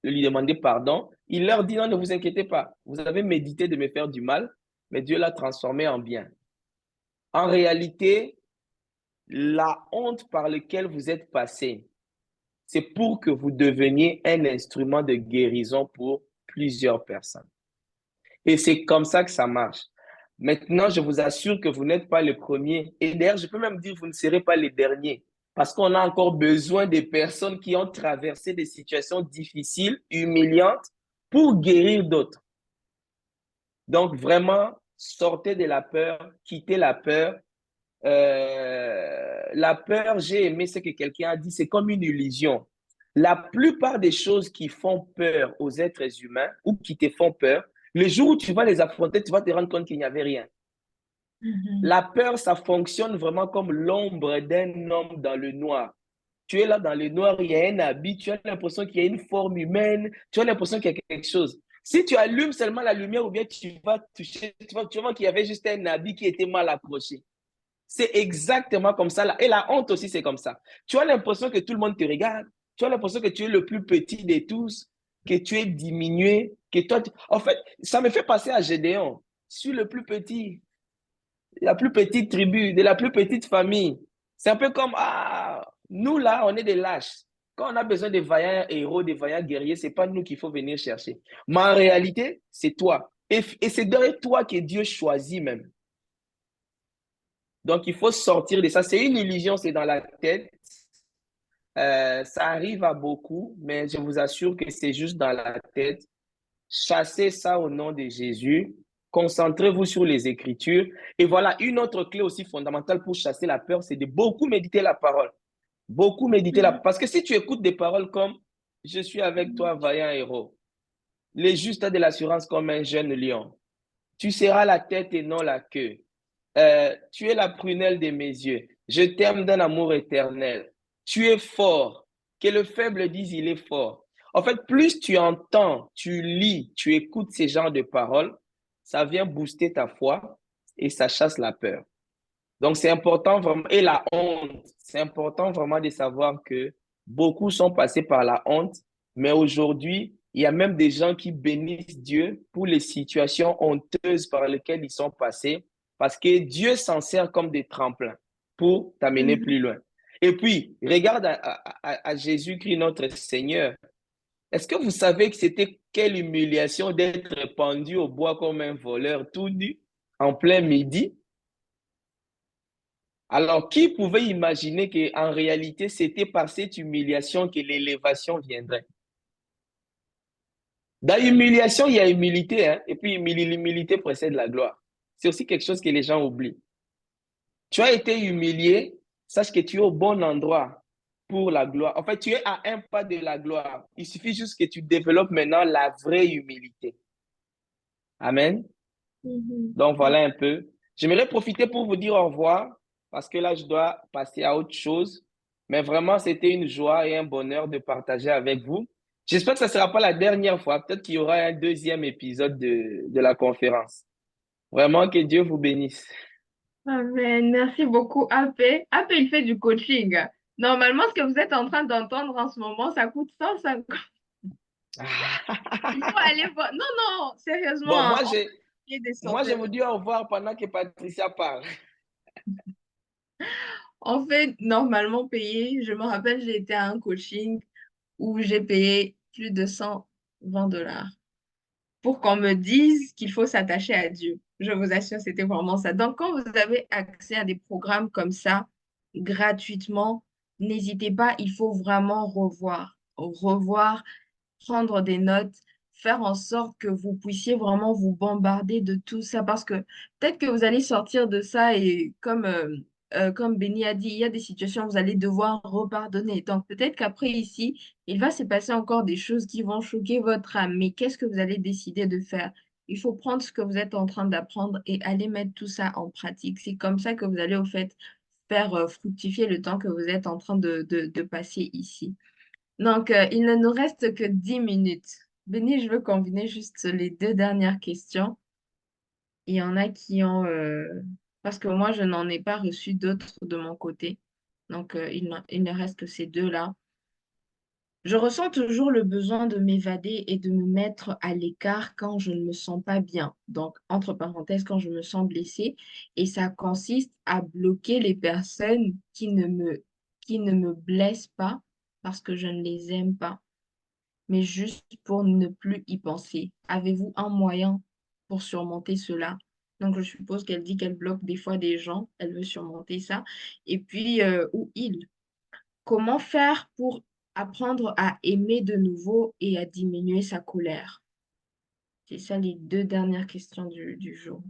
D: lui demander pardon, il leur dit non, ne vous inquiétez pas, vous avez médité de me faire du mal, mais Dieu l'a transformé en bien. En réalité, la honte par laquelle vous êtes passé, c'est pour que vous deveniez un instrument de guérison pour plusieurs personnes. Et c'est comme ça que ça marche. Maintenant, je vous assure que vous n'êtes pas le premier. Et d'ailleurs, je peux même dire que vous ne serez pas les derniers. Parce qu'on a encore besoin de personnes qui ont traversé des situations difficiles, humiliantes, pour guérir d'autres. Donc, vraiment, sortez de la peur, quittez la peur. La peur, j'ai aimé ce que quelqu'un a dit, c'est comme une illusion. La plupart des choses qui font peur aux êtres humains ou qui te font peur, le jour où tu vas les affronter, tu vas te rendre compte qu'il n'y avait rien. La peur, ça fonctionne vraiment comme l'ombre d'un homme dans le noir. Tu es là dans le noir, il y a un habit, tu as l'impression qu'il y a une forme humaine, tu as l'impression qu'il y a quelque chose. Si tu allumes seulement la lumière ou bien tu vas toucher, tu vas voir qu'il y avait juste un habit qui était mal accroché. C'est exactement comme ça. Là. Et la honte aussi, c'est comme ça. Tu as l'impression que tout le monde te regarde. Tu as l'impression que tu es le plus petit de tous, que tu es diminué, que toi... En fait, ça me fait penser à Gédéon. Je suis le plus petit, la plus petite tribu, de la plus petite famille. C'est un peu comme, ah, nous là, on est des lâches. Quand on a besoin de vaillants héros, de vaillants guerriers, c'est pas nous qu'il faut venir chercher. Mais en réalité, c'est toi. Et c'est de toi que Dieu choisit même. Donc, il faut sortir de ça. C'est une illusion, c'est dans la tête. Ça arrive à beaucoup, mais je vous assure que c'est juste dans la tête. Chassez ça au nom de Jésus. Concentrez-vous sur les Écritures. Et voilà, une autre clé aussi fondamentale pour chasser la peur, c'est de beaucoup méditer la parole. Beaucoup méditer la parole. Parce que si tu écoutes des paroles comme « Je suis avec toi, vaillant héros », les justes ont de l'assurance comme un jeune lion. Tu seras la tête et non la queue. Tu es la prunelle de mes yeux. Je t'aime d'un amour éternel. Tu es fort. Que le faible dise il est fort. En fait, plus tu entends, tu lis, tu écoutes ces genres de paroles, ça vient booster ta foi et ça chasse la peur. Donc, c'est important vraiment, et la honte, c'est important vraiment de savoir que beaucoup sont passés par la honte, mais aujourd'hui, il y a même des gens qui bénissent Dieu pour les situations honteuses par lesquelles ils sont passés, parce que Dieu s'en sert comme des tremplins pour t'amener plus loin. Et puis, regarde à Jésus-Christ, notre Seigneur. Est-ce que vous savez que c'était quelle humiliation d'être pendu au bois comme un voleur tout nu en plein midi? Alors, qui pouvait imaginer qu'en réalité, c'était par cette humiliation que l'élévation viendrait? Dans l'humiliation, il y a humilité, hein? Et puis l'humilité précède la gloire. C'est aussi quelque chose que les gens oublient. Tu as été humilié, sache que tu es au bon endroit pour la gloire. En fait, tu es à un pas de la gloire. Il suffit juste que tu développes maintenant la vraie humilité. Amen. Donc, voilà un peu. J'aimerais profiter pour vous dire au revoir parce que là, je dois passer à autre chose. Mais vraiment, c'était une joie et un bonheur de partager avec vous. J'espère que ça ne sera pas la dernière fois. Peut-être qu'il y aura un deuxième épisode de la conférence. Vraiment, que Dieu vous bénisse.
A: Amen. Merci beaucoup, AP. AP, il fait du coaching. Normalement, ce que vous êtes en train d'entendre en ce moment, ça coûte 150. Il faut aller voir. Non, non, sérieusement,
D: Bon,
A: hein, on peut payer des
D: moi, je
A: centaines.
D: vous dis au revoir pendant que Patricia parle.
A: En fait, normalement payé, je me rappelle, j'ai été à un coaching où j'ai payé plus de 120 $ pour qu'on me dise qu'il faut s'attacher à Dieu. Je vous assure, c'était vraiment ça. Donc, quand vous avez accès à des programmes comme ça, gratuitement, n'hésitez pas, il faut vraiment revoir, prendre des notes, faire en sorte que vous puissiez vraiment vous bombarder de tout ça parce que peut-être que vous allez sortir de ça et comme Benny a dit, il y a des situations où vous allez devoir repardonner. Donc peut-être qu'après ici, il va se passer encore des choses qui vont choquer votre âme. Mais qu'est-ce que vous allez décider de faire? Il faut prendre ce que vous êtes en train d'apprendre et aller mettre tout ça en pratique. C'est comme ça que vous allez au fait faire fructifier le temps que vous êtes en train de passer ici. Donc, il ne nous reste que 10 minutes. Béni, je veux combiner juste les deux dernières questions. Il y en a qui ont... parce que moi, je n'en ai pas reçu d'autres de mon côté. Donc, il ne reste que ces deux-là. Je ressens toujours le besoin de m'évader et de me mettre à l'écart quand je ne me sens pas bien. Donc, entre parenthèses, quand je me sens blessée. Et ça consiste à bloquer les personnes qui ne me blessent pas parce que je ne les aime pas, mais juste pour ne plus y penser. Avez-vous un moyen pour surmonter cela? Donc, je suppose qu'elle dit qu'elle bloque des fois des gens, elle veut surmonter ça. Et puis, ou il. Comment faire pour apprendre à aimer de nouveau et à diminuer sa colère? C'est ça les deux dernières questions du jour.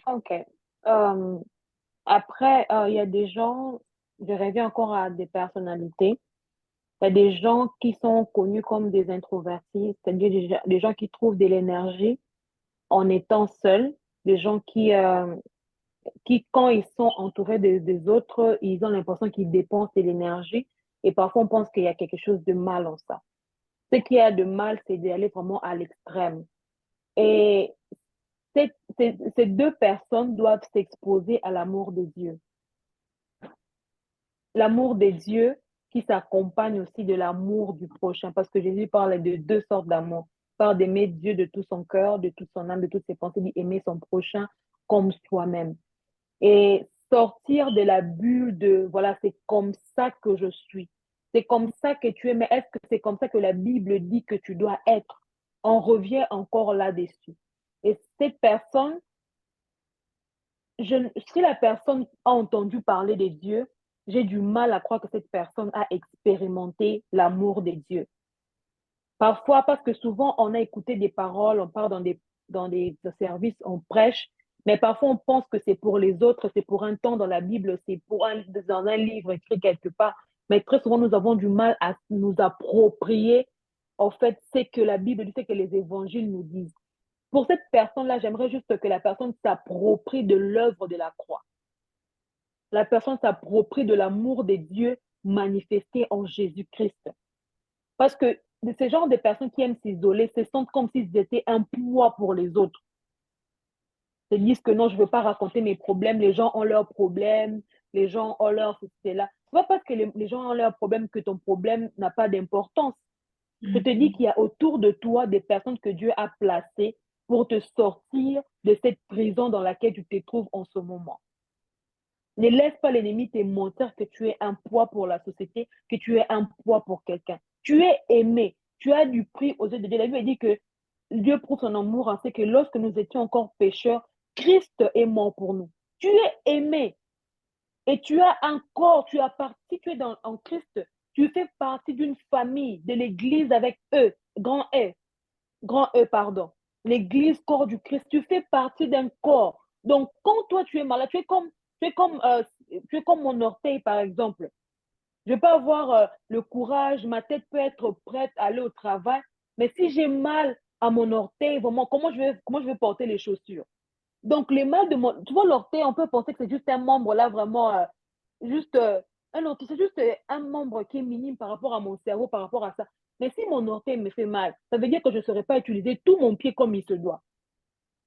B: OK. Euh, Après, il y a des gens, je reviens encore à des personnalités. Il y a des gens qui sont connus comme des introvertis, c'est-à-dire des gens qui trouvent de l'énergie en étant seuls, des gens qui, quand ils sont entourés des autres, ils ont l'impression qu'ils dépensent de l'énergie et parfois on pense qu'il y a quelque chose de mal en ça. Ce qu'il y a de mal, c'est d'aller vraiment à l'extrême. Et ces deux personnes doivent s'exposer à l'amour de Dieu. L'amour de Dieu qui s'accompagne aussi de l'amour du prochain, parce que Jésus parle de deux sortes d'amour. Il parle d'aimer Dieu de tout son cœur, de toute son âme, de toutes ses pensées, d'aimer son prochain comme soi-même. Et sortir de la bulle de, voilà, c'est comme ça que je suis. C'est comme ça que tu es, mais est-ce que c'est comme ça que la Bible dit que tu dois être? On revient encore là-dessus. Et cette personne, si la personne a entendu parler de Dieu, j'ai du mal à croire que cette personne a expérimenté l'amour de Dieu. Parfois, parce que souvent, on a écouté des paroles, on part dans des services, on prêche, mais parfois, on pense que c'est pour les autres, c'est pour un temps dans la Bible, c'est dans un livre écrit quelque part. Mais très souvent, nous avons du mal à nous approprier, en fait, c'est que la Bible dit, c'est que les évangiles nous disent. Pour cette personne-là, j'aimerais juste que la personne s'approprie de l'œuvre de la croix. La personne s'approprie de l'amour de Dieu manifesté en Jésus-Christ. Parce que ces genres de personnes qui aiment s'isoler se sentent comme s'ils étaient un poids pour les autres. Ils se disent que non, je ne veux pas raconter mes problèmes, les gens ont leurs problèmes, les gens ont leur ceci, là. Ce n'est pas parce que les gens ont leurs problèmes que ton problème n'a pas d'importance. Je te dis qu'il y a autour de toi des personnes que Dieu a placées pour te sortir de cette prison dans laquelle tu te trouves en ce moment. Ne laisse pas l'ennemi te mentir que tu es un poids pour la société, que tu es un poids pour quelqu'un. Tu es aimé, tu as du prix aux yeux de Dieu. La Bible dit que Dieu prouve son amour en ce que lorsque nous étions encore pécheurs, Christ est mort pour nous. Tu es aimé et tu as un corps, tu as parti, tu es en Christ, tu fais partie d'une famille, de l'Église avec eux, grand E, pardon. L'Église, corps du Christ, tu fais partie d'un corps. Donc, quand toi tu es malade, tu es comme mon orteil, par exemple. Je peux avoir le courage, ma tête peut être prête à aller au travail, mais si j'ai mal à mon orteil, vraiment, comment je vais porter les chaussures? Donc, les mal de mon... Tu vois, l'orteil, on peut penser que c'est juste un membre là, vraiment, juste un orteil, c'est juste un membre qui est minime par rapport à mon cerveau, par rapport à ça. Mais si mon orteil me fait mal, ça veut dire que je ne saurais pas utiliser tout mon pied comme il se doit.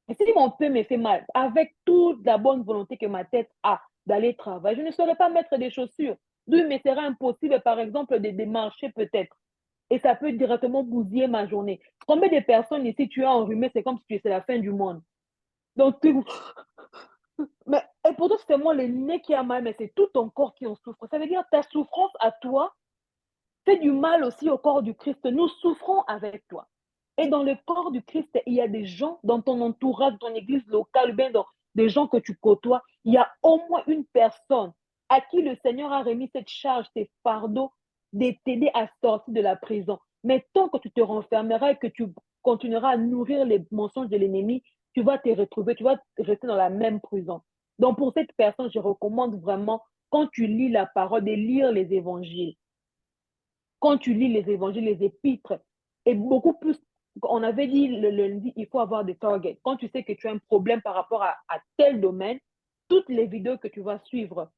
B: Et si mon pied me fait mal, avec toute la bonne volonté que ma tête a d'aller travailler, je ne saurais pas mettre des chaussures. D'où il me sera impossible, par exemple, de marcher peut-être. Et ça peut directement bousiller ma journée. Combien de personnes ici tu as enrhumé, c'est comme si c'est la fin du monde. Donc, mais, et pourtant, c'est moi le nez qui a mal, mais c'est tout ton corps qui en souffre. Ça veut dire ta souffrance à toi fait du mal aussi au corps du Christ. Nous souffrons avec toi. Et dans le corps du Christ, il y a des gens dans ton entourage, dans ton église locale, bien dans des gens que tu côtoies. Il y a au moins une personne à qui le Seigneur a remis cette charge, ces fardeaux, de t'aider à sortir de la prison. Mais tant que tu te renfermeras et que tu continueras à nourrir les mensonges de l'ennemi, tu vas te retrouver, tu vas rester dans la même prison. Donc pour cette personne, je recommande vraiment, quand tu lis la parole, de lire les évangiles. Quand tu lis les évangiles, les épîtres, et beaucoup plus, on avait dit le lundi, il faut avoir des targets. Quand tu sais que tu as un problème par rapport à tel domaine, toutes les vidéos que tu vas suivre,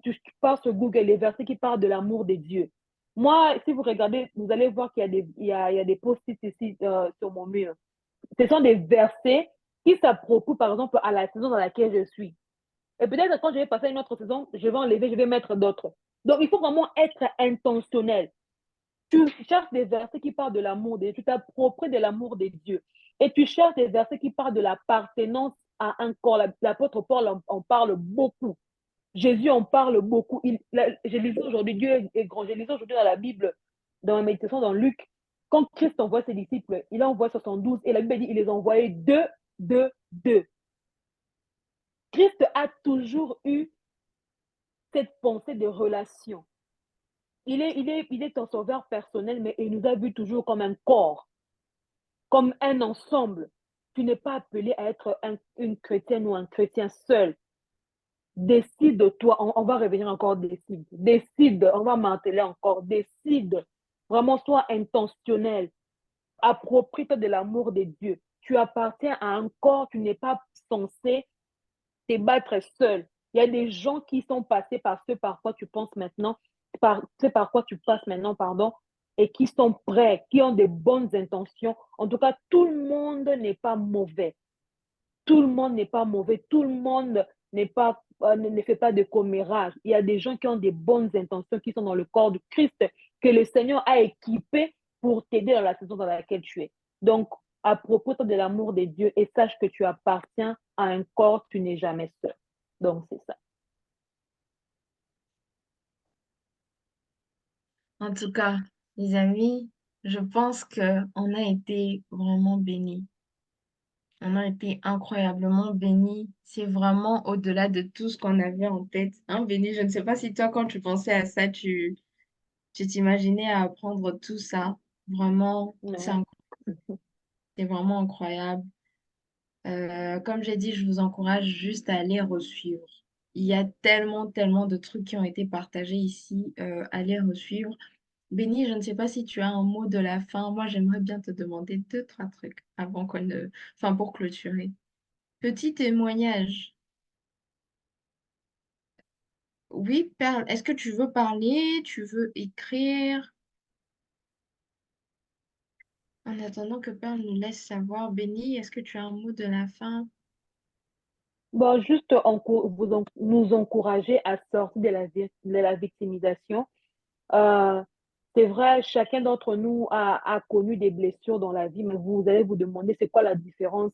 B: tu pars sur Google, les versets qui parlent de l'amour de Dieu. Moi, si vous regardez, vous allez voir qu'il y a des post-it ici sur mon mur. Ce sont des versets qui s'approprient, par exemple, à la saison dans laquelle je suis. Et peut-être quand je vais passer à une autre saison, je vais enlever, je vais mettre d'autres. Donc, il faut vraiment être intentionnel. Tu cherches des versets qui parlent de l'amour de Dieu, tu t'appropries de l'amour de Dieu. Et tu cherches des versets qui parlent de l'appartenance à un corps. L'apôtre Paul en parle beaucoup. Jésus en parle beaucoup. Je lisais aujourd'hui, Dieu est grand. Je lisais aujourd'hui dans la Bible, dans la méditation dans Luc, quand Christ envoie ses disciples, il envoie 72 et la Bible dit qu'il les a envoyés deux. Christ a toujours eu cette pensée de relation. Il est ton sauveur personnel, mais il nous a vus toujours comme un corps, comme un ensemble. Tu n'es pas appelé à être une chrétienne ou un chrétien seul. Décide-toi, on va revenir encore, décide, on va marteler encore, décide. Vraiment, sois intentionnel. Approprie-toi de l'amour de Dieu. Tu appartiens à un corps, tu n'es pas censé te battre seul. Il y a des gens qui sont passés par ce par quoi tu penses maintenant, ce par quoi tu passes maintenant, pardon, et qui sont prêts, qui ont de bonnes intentions. En tout cas, tout le monde n'est pas mauvais. tout le monde n'est pas mauvais, tout le monde ne fait pas de commérage. Il y a des gens qui ont des bonnes intentions, qui sont dans le corps de Christ, que le Seigneur a équipé pour t'aider dans la saison dans laquelle tu es. Donc, à propos de l'amour de Dieu, et sache que tu appartiens à un corps, tu n'es jamais seul. Donc, c'est ça.
A: En tout cas, les amis, je pense que on a été vraiment bénis. On a été incroyablement bénis. C'est vraiment au-delà de tout ce qu'on avait en tête. Hein, béni, je ne sais pas si toi, quand tu pensais à ça, tu t'imaginais à apprendre tout ça. Vraiment,
B: Ouais.
A: c'est vraiment incroyable. Comme j'ai dit, je vous encourage juste à aller resuivre. Il y a tellement, tellement de trucs qui ont été partagés ici. Allez resuivre. Béni, je ne sais pas si tu as un mot de la fin. Moi, j'aimerais bien te demander deux, trois trucs avant qu'on ne... Enfin, pour clôturer. Petit témoignage. Oui, Perle, est-ce que tu veux parler? Tu veux écrire? En attendant que Perle nous laisse savoir. Béni, est-ce que tu as un mot de la fin?
B: Bon, juste nous encourager à sortir de la victimisation. Euh, c'est vrai, chacun d'entre nous a connu des blessures dans la vie, mais vous allez vous demander c'est quoi la différence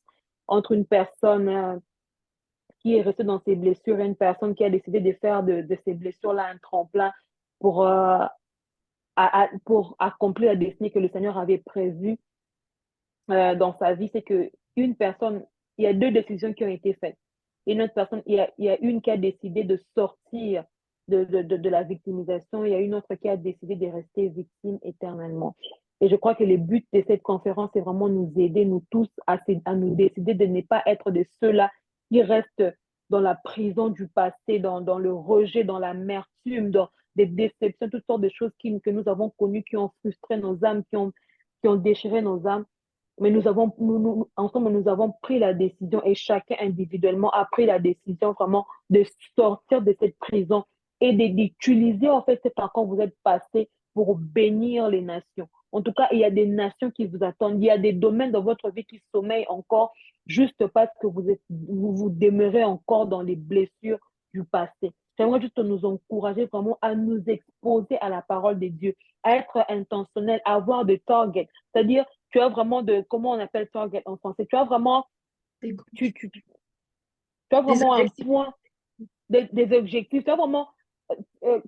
B: entre une personne qui est restée dans ses blessures et une personne qui a décidé de faire de ces blessures-là un tremplin pour, pour accomplir la destinée que le Seigneur avait prévue dans sa vie. C'est que une personne, il y a deux décisions qui ont été faites. Et une autre personne, il y a une qui a décidé de sortir de la victimisation, il y a une autre qui a décidé de rester victime éternellement. Et je crois que le but de cette conférence, c'est vraiment nous aider, nous tous, à nous décider de ne pas être de ceux-là qui restent dans la prison du passé, dans le rejet, dans l'amertume, dans des déceptions, toutes sortes de choses que nous avons connues, qui ont frustré nos âmes, qui ont déchiré nos âmes. Mais ensemble, nous avons pris la décision et chacun individuellement a pris la décision vraiment de sortir de cette prison et d'utiliser en fait cet temps quand vous êtes passé pour bénir les nations. En tout cas, il y a des nations qui vous attendent. Il y a des domaines dans votre vie qui sommeillent encore juste parce que vous demeurez encore dans les blessures du passé. J'aimerais juste nous encourager vraiment à nous exposer à la parole de Dieu, à être intentionnel, à avoir des targets. C'est-à-dire, tu as vraiment comment on appelle target en français? Tu as vraiment,
A: Des,
B: tu as
A: des
B: vraiment un
A: objectifs.
B: point, des objectifs. Tu as vraiment,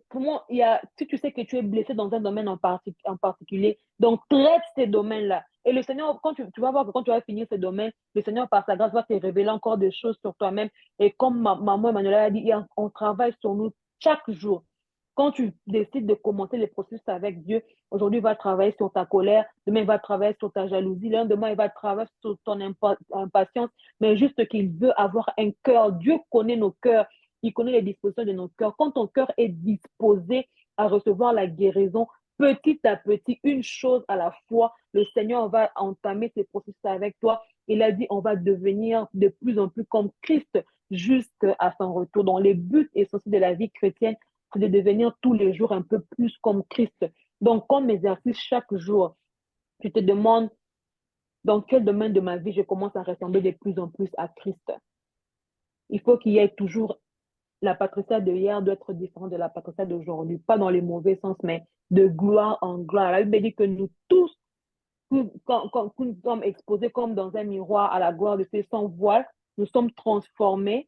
B: comment il y a, si tu sais que tu es blessé dans un domaine en particulier, donc traite ces domaines-là. Et le Seigneur, quand tu vas voir que quand tu vas finir ce domaine, le Seigneur, par sa grâce, va te révéler encore des choses sur toi-même. Et comme maman Emmanuel a dit, on travaille sur nous chaque jour. Quand tu décides de commencer le processus avec Dieu, aujourd'hui, il va travailler sur ta colère, demain, il va travailler sur ta jalousie, demain, il va travailler sur ton impatience, mais juste qu'il veut avoir un cœur. Dieu connaît nos cœurs, il connaît les dispositions de nos cœurs. Quand ton cœur est disposé à recevoir la guérison, petit à petit, une chose à la fois, le Seigneur va entamer ce processus avec toi. Il a dit, on va devenir de plus en plus comme Christ jusqu'à son retour. Donc, les buts essentiels de la vie chrétienne, c'est de devenir tous les jours un peu plus comme Christ. Donc, comme exercice chaque jour, tu te demandes dans quel domaine de ma vie je commence à ressembler de plus en plus à Christ. Il faut qu'il y ait toujours la Patricia de hier doit être différente de la Patricia d'aujourd'hui, pas dans les mauvais sens, mais de gloire en gloire. La Bible dit que nous tous, quand nous sommes exposés comme dans un miroir à la gloire de Dieu sans voile, nous sommes transformés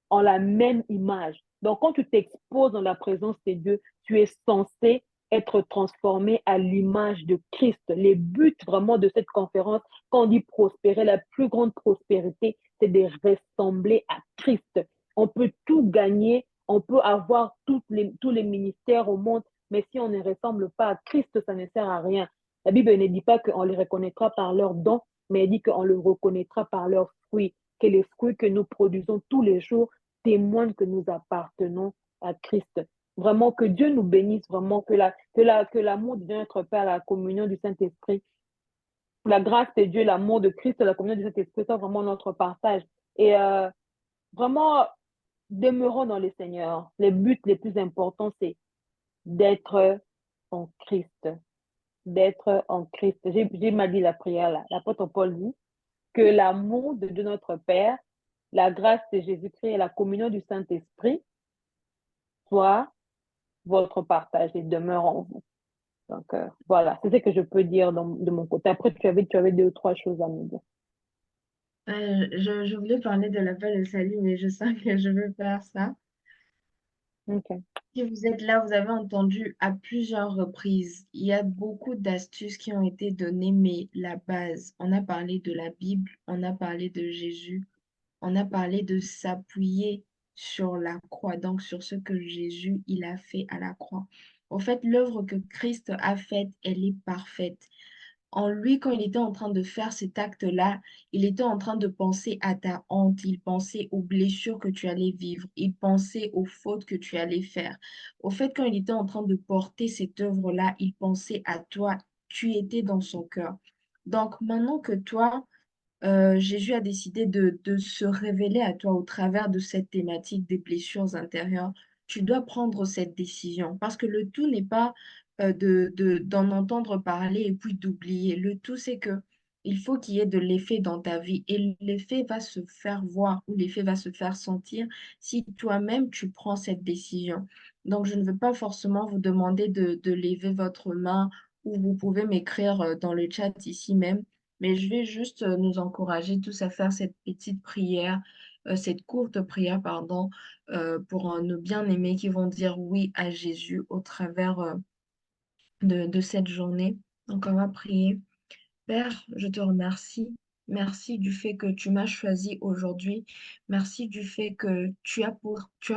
B: en la même image. Donc, quand tu t'exposes dans la présence de Dieu, tu es censé être transformé à l'image de Christ. Les buts vraiment de cette conférence, quand on dit prospérer, la plus grande prospérité, c'est de ressembler à Christ. On peut tout gagner, on peut avoir tous les ministères au monde, mais si on ne ressemble pas à Christ, ça ne sert à rien. La Bible ne dit pas qu'on les reconnaîtra par leurs dons, mais elle dit qu'on le reconnaîtra par leurs fruits, que les fruits que nous produisons tous les jours témoignent que nous appartenons à Christ. Vraiment, que Dieu nous bénisse, vraiment, que l'amour de Dieu, notre Père, la communion du Saint-Esprit, la grâce de Dieu, l'amour de Christ, la communion du Saint-Esprit, c'est vraiment notre partage. Et vraiment, demeurons dans le Seigneur. Les buts les plus importants, c'est d'être en Christ. D'être en Christ. J'ai mal dit la prière là. L'apôtre Paul dit, que l'amour de Dieu notre Père, la grâce de Jésus-Christ et la communion du Saint-Esprit soit votre partage et demeure en vous. Donc, voilà, c'est ce que je peux dire de mon côté. Après, tu avais deux ou trois choses à me dire.
A: Je voulais parler de l'appel de salut, mais je sens que je veux faire ça.
B: OK.
A: Si vous êtes là, vous avez entendu à plusieurs reprises, il y a beaucoup d'astuces qui ont été données, mais la base, on a parlé de la Bible, on a parlé de Jésus, on a parlé de s'appuyer sur la croix, donc sur ce que Jésus, il a fait à la croix. En fait, l'œuvre que Christ a faite, elle est parfaite. En lui, quand il était en train de faire cet acte-là, il était en train de penser à ta honte, il pensait aux blessures que tu allais vivre, il pensait aux fautes que tu allais faire. Au fait, quand il était en train de porter cette œuvre-là, il pensait à toi, tu étais dans son cœur. Donc maintenant que toi, Jésus a décidé de se révéler à toi au travers de cette thématique des blessures intérieures. Tu dois prendre cette décision parce que le tout n'est pas d'en entendre parler et puis d'oublier. Le tout, c'est que il faut qu'il y ait de l'effet dans ta vie et l'effet va se faire voir ou l'effet va se faire sentir si toi-même tu prends cette décision. Donc, je ne veux pas forcément vous demander de lever votre main ou vous pouvez m'écrire dans le chat ici même, mais je vais juste nous encourager tous à faire cette petite prière, cette courte prière, pardon, pour nos bien-aimés qui vont dire oui à Jésus au travers de cette journée. Donc, on va prier. Père, je te remercie. Merci du fait que tu m'as choisi aujourd'hui. Merci du fait que tu as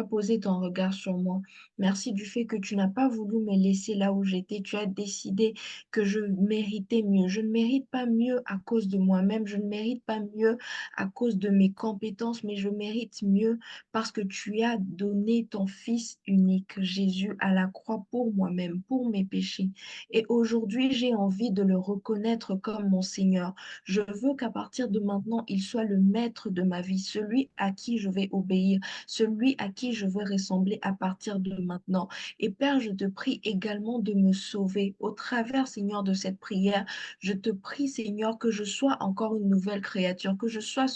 A: posé ton regard sur moi. Merci du fait que tu n'as pas voulu me laisser là où j'étais. Tu as décidé que je méritais mieux. Je ne mérite pas mieux à cause de moi-même. Je ne mérite pas mieux à cause de mes compétences, mais je mérite mieux parce que tu as donné ton Fils unique, Jésus, à la croix pour moi-même, pour mes péchés. Et aujourd'hui, j'ai envie de le reconnaître comme mon Seigneur. Je veux qu'à partir de maintenant, il soit le maître de ma vie, celui à qui je vais obéir, celui à qui je veux ressembler à partir de maintenant. Et Père, je te prie également de me sauver. Au travers, Seigneur, de cette prière, je te prie, Seigneur, que je sois encore une nouvelle créature, que je sois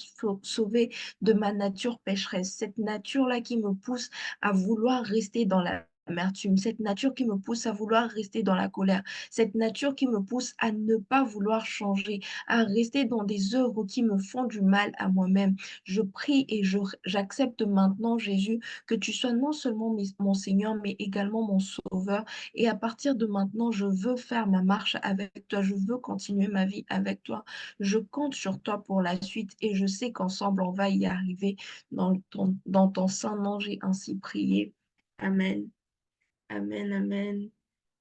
A: sauvée de ma nature pécheresse, cette nature-là qui me pousse à vouloir rester dans la amertume, cette nature qui me pousse à vouloir rester dans la colère, cette nature qui me pousse à ne pas vouloir changer, à rester dans des œuvres qui me font du mal à moi-même. Je prie et j'accepte maintenant, Jésus, que tu sois non seulement mon Seigneur, mais également mon Sauveur. Et à partir de maintenant, je veux faire ma marche avec toi. Je veux continuer ma vie avec toi. Je compte sur toi pour la suite et je sais qu'ensemble, on va y arriver. Dans ton saint nom, j'ai ainsi prié. Amen. Amen, amen.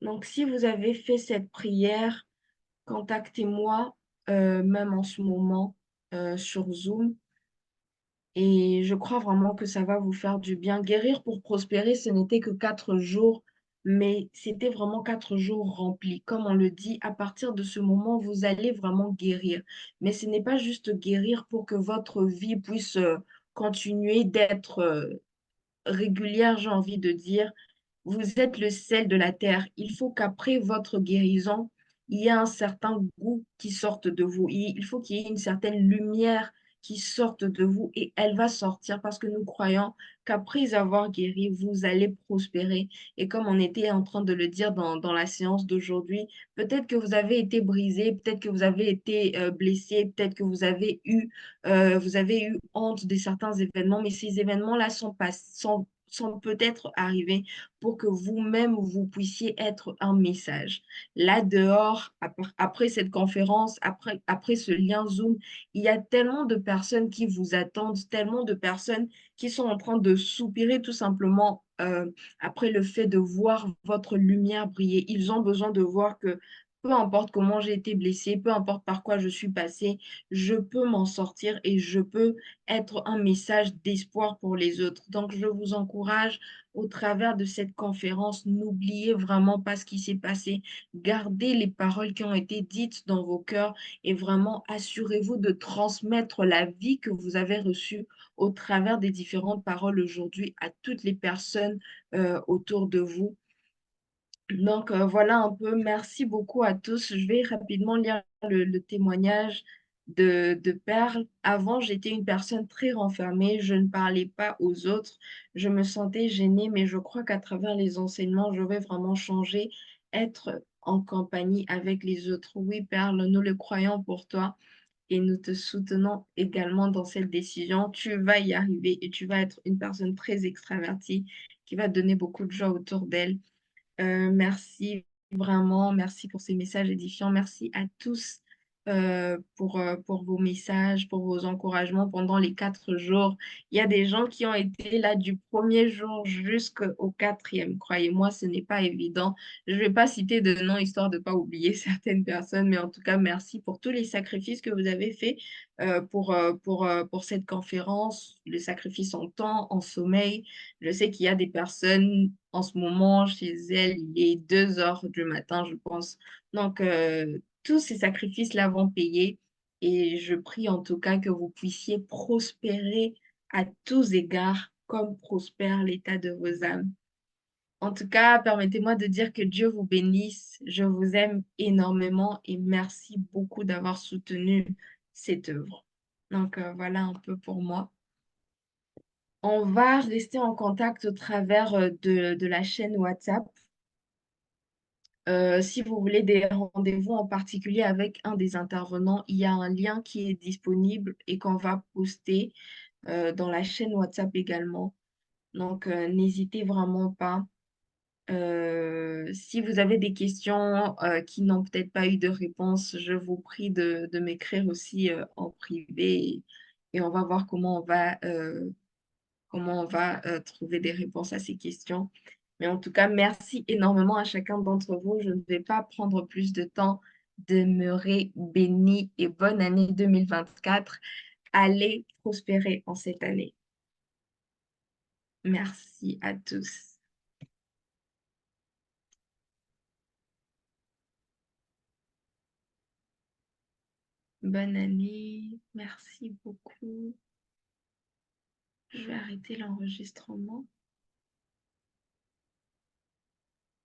A: Donc, si vous avez fait cette prière, contactez-moi, même en ce moment, sur Zoom. Et je crois vraiment que ça va vous faire du bien. Guérir pour prospérer, ce n'était que 4 jours, mais c'était vraiment 4 jours remplis. Comme on le dit, à partir de ce moment, vous allez vraiment guérir. Mais ce n'est pas juste guérir pour que votre vie puisse continuer d'être régulière, j'ai envie de dire. Vous êtes le sel de la terre. Il faut qu'après votre guérison, il y ait un certain goût qui sorte de vous. Il faut qu'il y ait une certaine lumière qui sorte de vous et elle va sortir parce que nous croyons qu'après avoir guéri, vous allez prospérer. Et comme on était en train de le dire dans la séance d'aujourd'hui, peut-être que vous avez été brisé, peut-être que vous avez été blessé, peut-être que vous avez eu honte de certains événements, mais ces événements-là sont peut-être arrivés pour que vous-même, vous puissiez être un message. Là dehors, après cette conférence, après ce lien Zoom, il y a tellement de personnes qui vous attendent, tellement de personnes qui sont en train de soupirer tout simplement après le fait de voir votre lumière briller. Ils ont besoin de voir que peu importe comment j'ai été blessée, peu importe par quoi je suis passée, je peux m'en sortir et je peux être un message d'espoir pour les autres. Donc, je vous encourage au travers de cette conférence, n'oubliez vraiment pas ce qui s'est passé. Gardez les paroles qui ont été dites dans vos cœurs et vraiment assurez-vous de transmettre la vie que vous avez reçue au travers des différentes paroles aujourd'hui à toutes les personnes autour de vous. Donc voilà un peu. Merci beaucoup à tous. Je vais rapidement lire le témoignage de perles. Avant, j'étais une personne très renfermée, je ne parlais pas aux autres, je me sentais gênée, mais je crois qu'à travers les enseignements, je vais vraiment changer, être en compagnie avec les autres. Oui, Perle, nous le croyons pour toi et nous te soutenons également dans cette décision. Tu vas y arriver et tu vas être une personne très extravertie qui va donner beaucoup de joie autour d'elle. Merci vraiment, merci pour ces messages édifiants. Merci à tous pour vos messages, pour vos encouragements pendant les 4 jours. Il y a des gens qui ont été là du premier jour jusqu'au quatrième. Croyez-moi, ce n'est pas évident. Je ne vais pas citer de noms histoire de ne pas oublier certaines personnes, mais en tout cas, merci pour tous les sacrifices que vous avez faits pour cette conférence, le sacrifice en temps, en sommeil. Je sais qu'il y a des personnes en ce moment chez elles, il est 2 heures du matin, je pense. Donc, tous ces sacrifices-là vont payer et je prie en tout cas que vous puissiez prospérer à tous égards comme prospère l'état de vos âmes. En tout cas, permettez-moi de dire que Dieu vous bénisse. Je vous aime énormément et merci beaucoup d'avoir soutenu cette œuvre. Donc, voilà un peu pour moi. On va rester en contact au travers de la chaîne WhatsApp. Si vous voulez des rendez-vous en particulier avec un des intervenants, il y a un lien qui est disponible et qu'on va poster dans la chaîne WhatsApp également. Donc, n'hésitez vraiment pas. Si vous avez des questions qui n'ont peut-être pas eu de réponse, je vous prie de m'écrire aussi en privé et on va voir comment on va trouver des réponses à ces questions. Mais en tout cas, merci énormément à chacun d'entre vous. Je ne vais pas prendre plus de temps. Demeurez bénis et bonne année 2024. Allez prospérer en cette année. Merci à tous. Bonne année. Merci beaucoup. Je vais arrêter l'enregistrement.